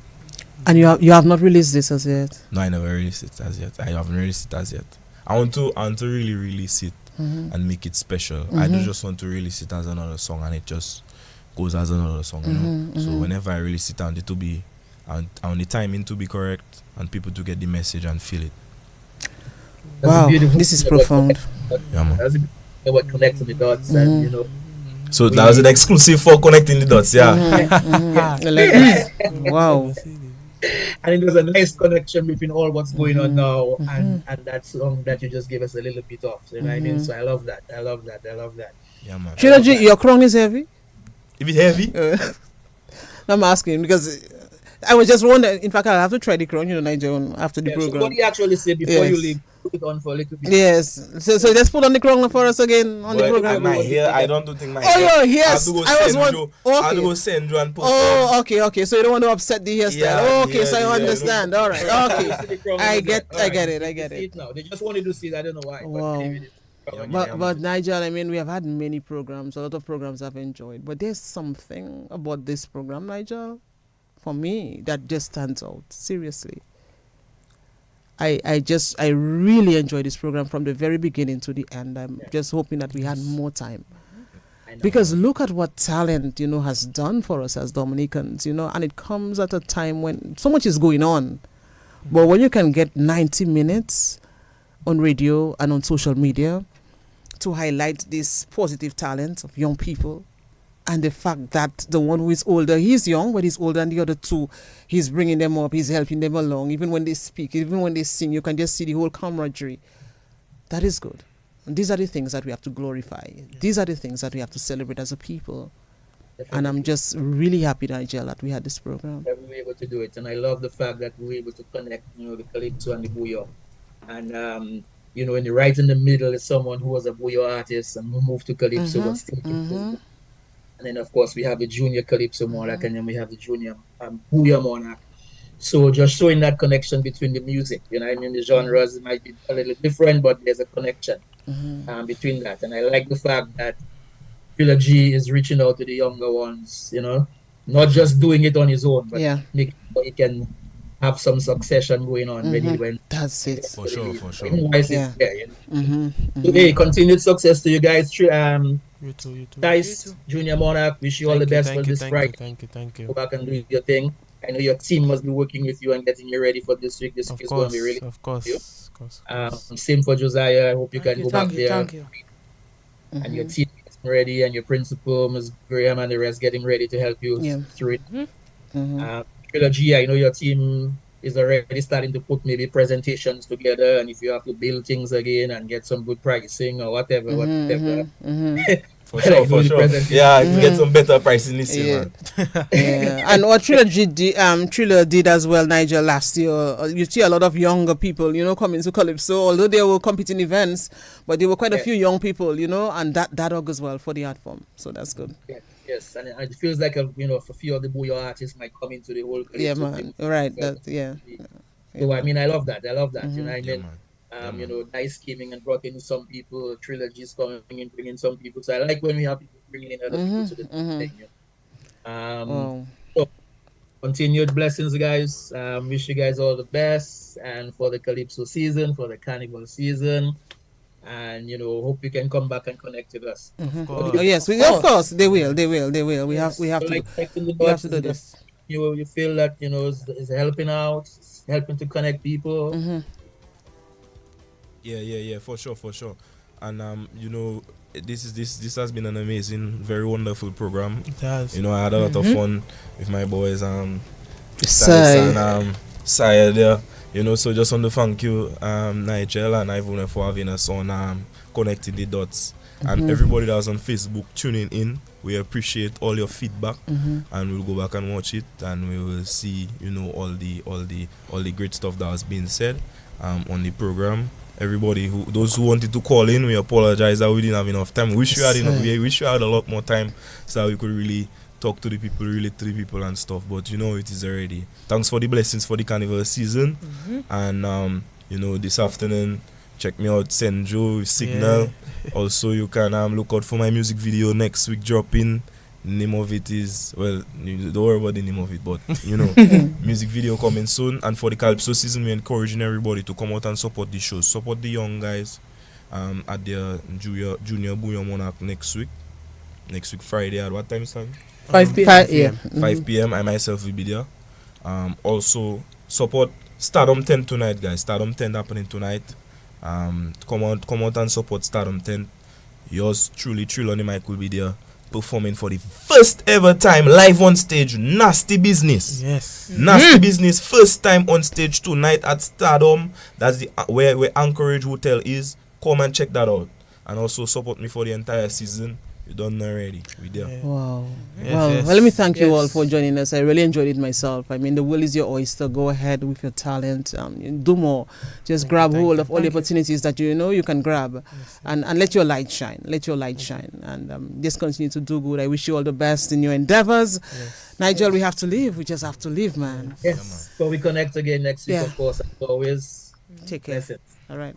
And you have not released this as yet? No, I never released it as yet. I haven't released it as yet. I want to really release it and make it special. I don't just want to release it as another song and it just goes as another song, So whenever I release it, and it to be, and the timing to be correct, and people to get the message and feel it. Wow, this is profound. Yeah, man. That's about connecting the dots, and So that was an exclusive for connecting the dots, yeah. Wow. And it was a nice connection between all what's going on now and that song that you just gave us a little bit of. You know what I mean? So I love that. Yeah, man. Trilogy, your crown is heavy? If it's heavy? I'm asking because I was just wondering. In fact, I'll have to try the crown, Nigel, after the program. So what do you actually say before you leave? Put it on for a little bit. Yes. So let's put on the crown for us again on the program. My hair, I don't think my hair. Oh, yes. I have to go send you and post. Oh, okay. So you don't want to upset the hairstyle. Yeah, okay, so I understand. All right. Okay. I get it. It now. They just wanted to see it. I don't know why. Wow. But Nigel, I mean, we have had many programs. A lot of programs I've enjoyed. But there's something about this program, Nigel, for me, that just stands out. Seriously. I really enjoyed this program from the very beginning to the end. I'm just hoping that we had more time. Because look at what talent, has done for us as Dominicans, and it comes at a time when so much is going on. But when you can get 90 minutes on radio and on social media to highlight this positive talent of young people, and the fact that the one who is older, he's young, but he's older than the other two. He's bringing them up. He's helping them along. Even when they speak, even when they sing, you can just see the whole camaraderie. That is good. And these are the things that we have to glorify. These are the things that we have to celebrate as a people. Definitely. And I'm just really happy, Nigel, that we had this program. That we were able to do it. And I love the fact that we were able to connect, the Calypso and the Bouyon. And, right in the middle is someone who was a Bouyon artist and who moved to Calypso, but still And then, of course, we have the junior Calypso monarch, and then we have the junior Bouyon monarch. So just showing that connection between the music, the genres might be a little different, but there's a connection between that. And I like the fact that Trilogy is reaching out to the younger ones, you know, not just doing it on his own, but Yeah. making sure he can have some succession going on when That's it. For sure, for sure. Otherwise, Yeah. it's there, you know. Mm-hmm. So, hey, continued success to you guys. You too, you too. Dice, Junior Monarch, wish you all the best for this Friday. Thank Go you. back and do your thing. I know your team must be working with you and getting you ready for this week. This week is going to be really Of good for you. course. Same for Josiah. I hope you can go back Thank you, there. thank you. And your team getting ready, and your principal, Ms. Graham, and the rest getting ready to help you Yeah. through it. Mm-hmm. Trilogy, I know your team is already starting to put maybe presentations together, and if you have to build things again and get some good pricing or whatever. For But I sure, know for the sure. presentation. Yeah, to get some better pricing this year, Yeah. man. Yeah, and what Triller did as well, Nigel, last year. You see a lot of younger people, you know, coming to Calypso, although they were competing events, but there were quite a few young people, you know, and that augurs well for the art form. So that's good. Yes, and it feels like a few of the Bouyon artists might come into the whole Yeah, Calypso man. thing. Right. That. Yeah. So I mean, I love that. You know, I Yeah, mean, man. you know, Dice came in and brought in some people. Trilogy's coming in, bringing some people. So I like when we have people bringing in other people to the thing. You know? Wow. So continued blessings, guys. Wish you guys all the best, and for the Calypso season, for the Carnival season, and you know, hope you can come back and connect with us. Oh yes, of course they will. We have So to like connecting the we have dots to is do just this. you feel that you know is helping out, is helping to connect people. Yeah, for sure. And you know, this has been an amazing, very wonderful program. It has. You know, I had a lot of fun with my boys, Sai. and Saya there. You know, so just want to thank you, Nigel and Ivone, for having us on Connecting the Dots. And everybody that's on Facebook tuning in, we appreciate all your feedback, and we'll go back and watch it, and we will see, you know, all the great stuff that has been said on the program. Everybody those who wanted to call in, we apologize that we didn't have enough time. We wish we had a lot more time so that we could really talk to the people, relate to the people and stuff. But you know, it is already. Thanks for the blessings for the carnival season, and you know, this afternoon, check me out, Send Joe Signal. Also, you can look out for my music video next week dropping. Name of it is, well, don't worry about the name of it, but you know, music video coming soon. And for the Calypso season, we're encouraging everybody to come out and support the show, support the young guys at their junior Bouyon Monarch next week Friday at what time, Sam? 5 p.m. 5 p.m. I myself will be there. Also support Stardom 10 tonight, guys. Stardom 10 happening tonight. Come out and support Stardom 10. Yours truly, Trill on the mic will be there, performing for the first ever time live on stage. Nasty Business. Yes. Nasty Business, first time on stage tonight at Stardom. That's the where Anchorage Hotel is. Come and check that out. And also support me for the entire season. You don't know already. We there. Yeah. Wow. Yes, Well, yes. let me thank you all Yes. for joining us. I really enjoyed it myself. I mean, the world is your oyster. Go ahead with your talent. Do more. Just grab hold of all the opportunities that you know you can grab, and let your light shine. Let your light shine, and just continue to do good. I wish you all the best in your endeavors. Nigel, we have to leave. We just have to leave, man. Yes. So we connect again next week, Yeah. of course. As always. Take care. Blessings. All right.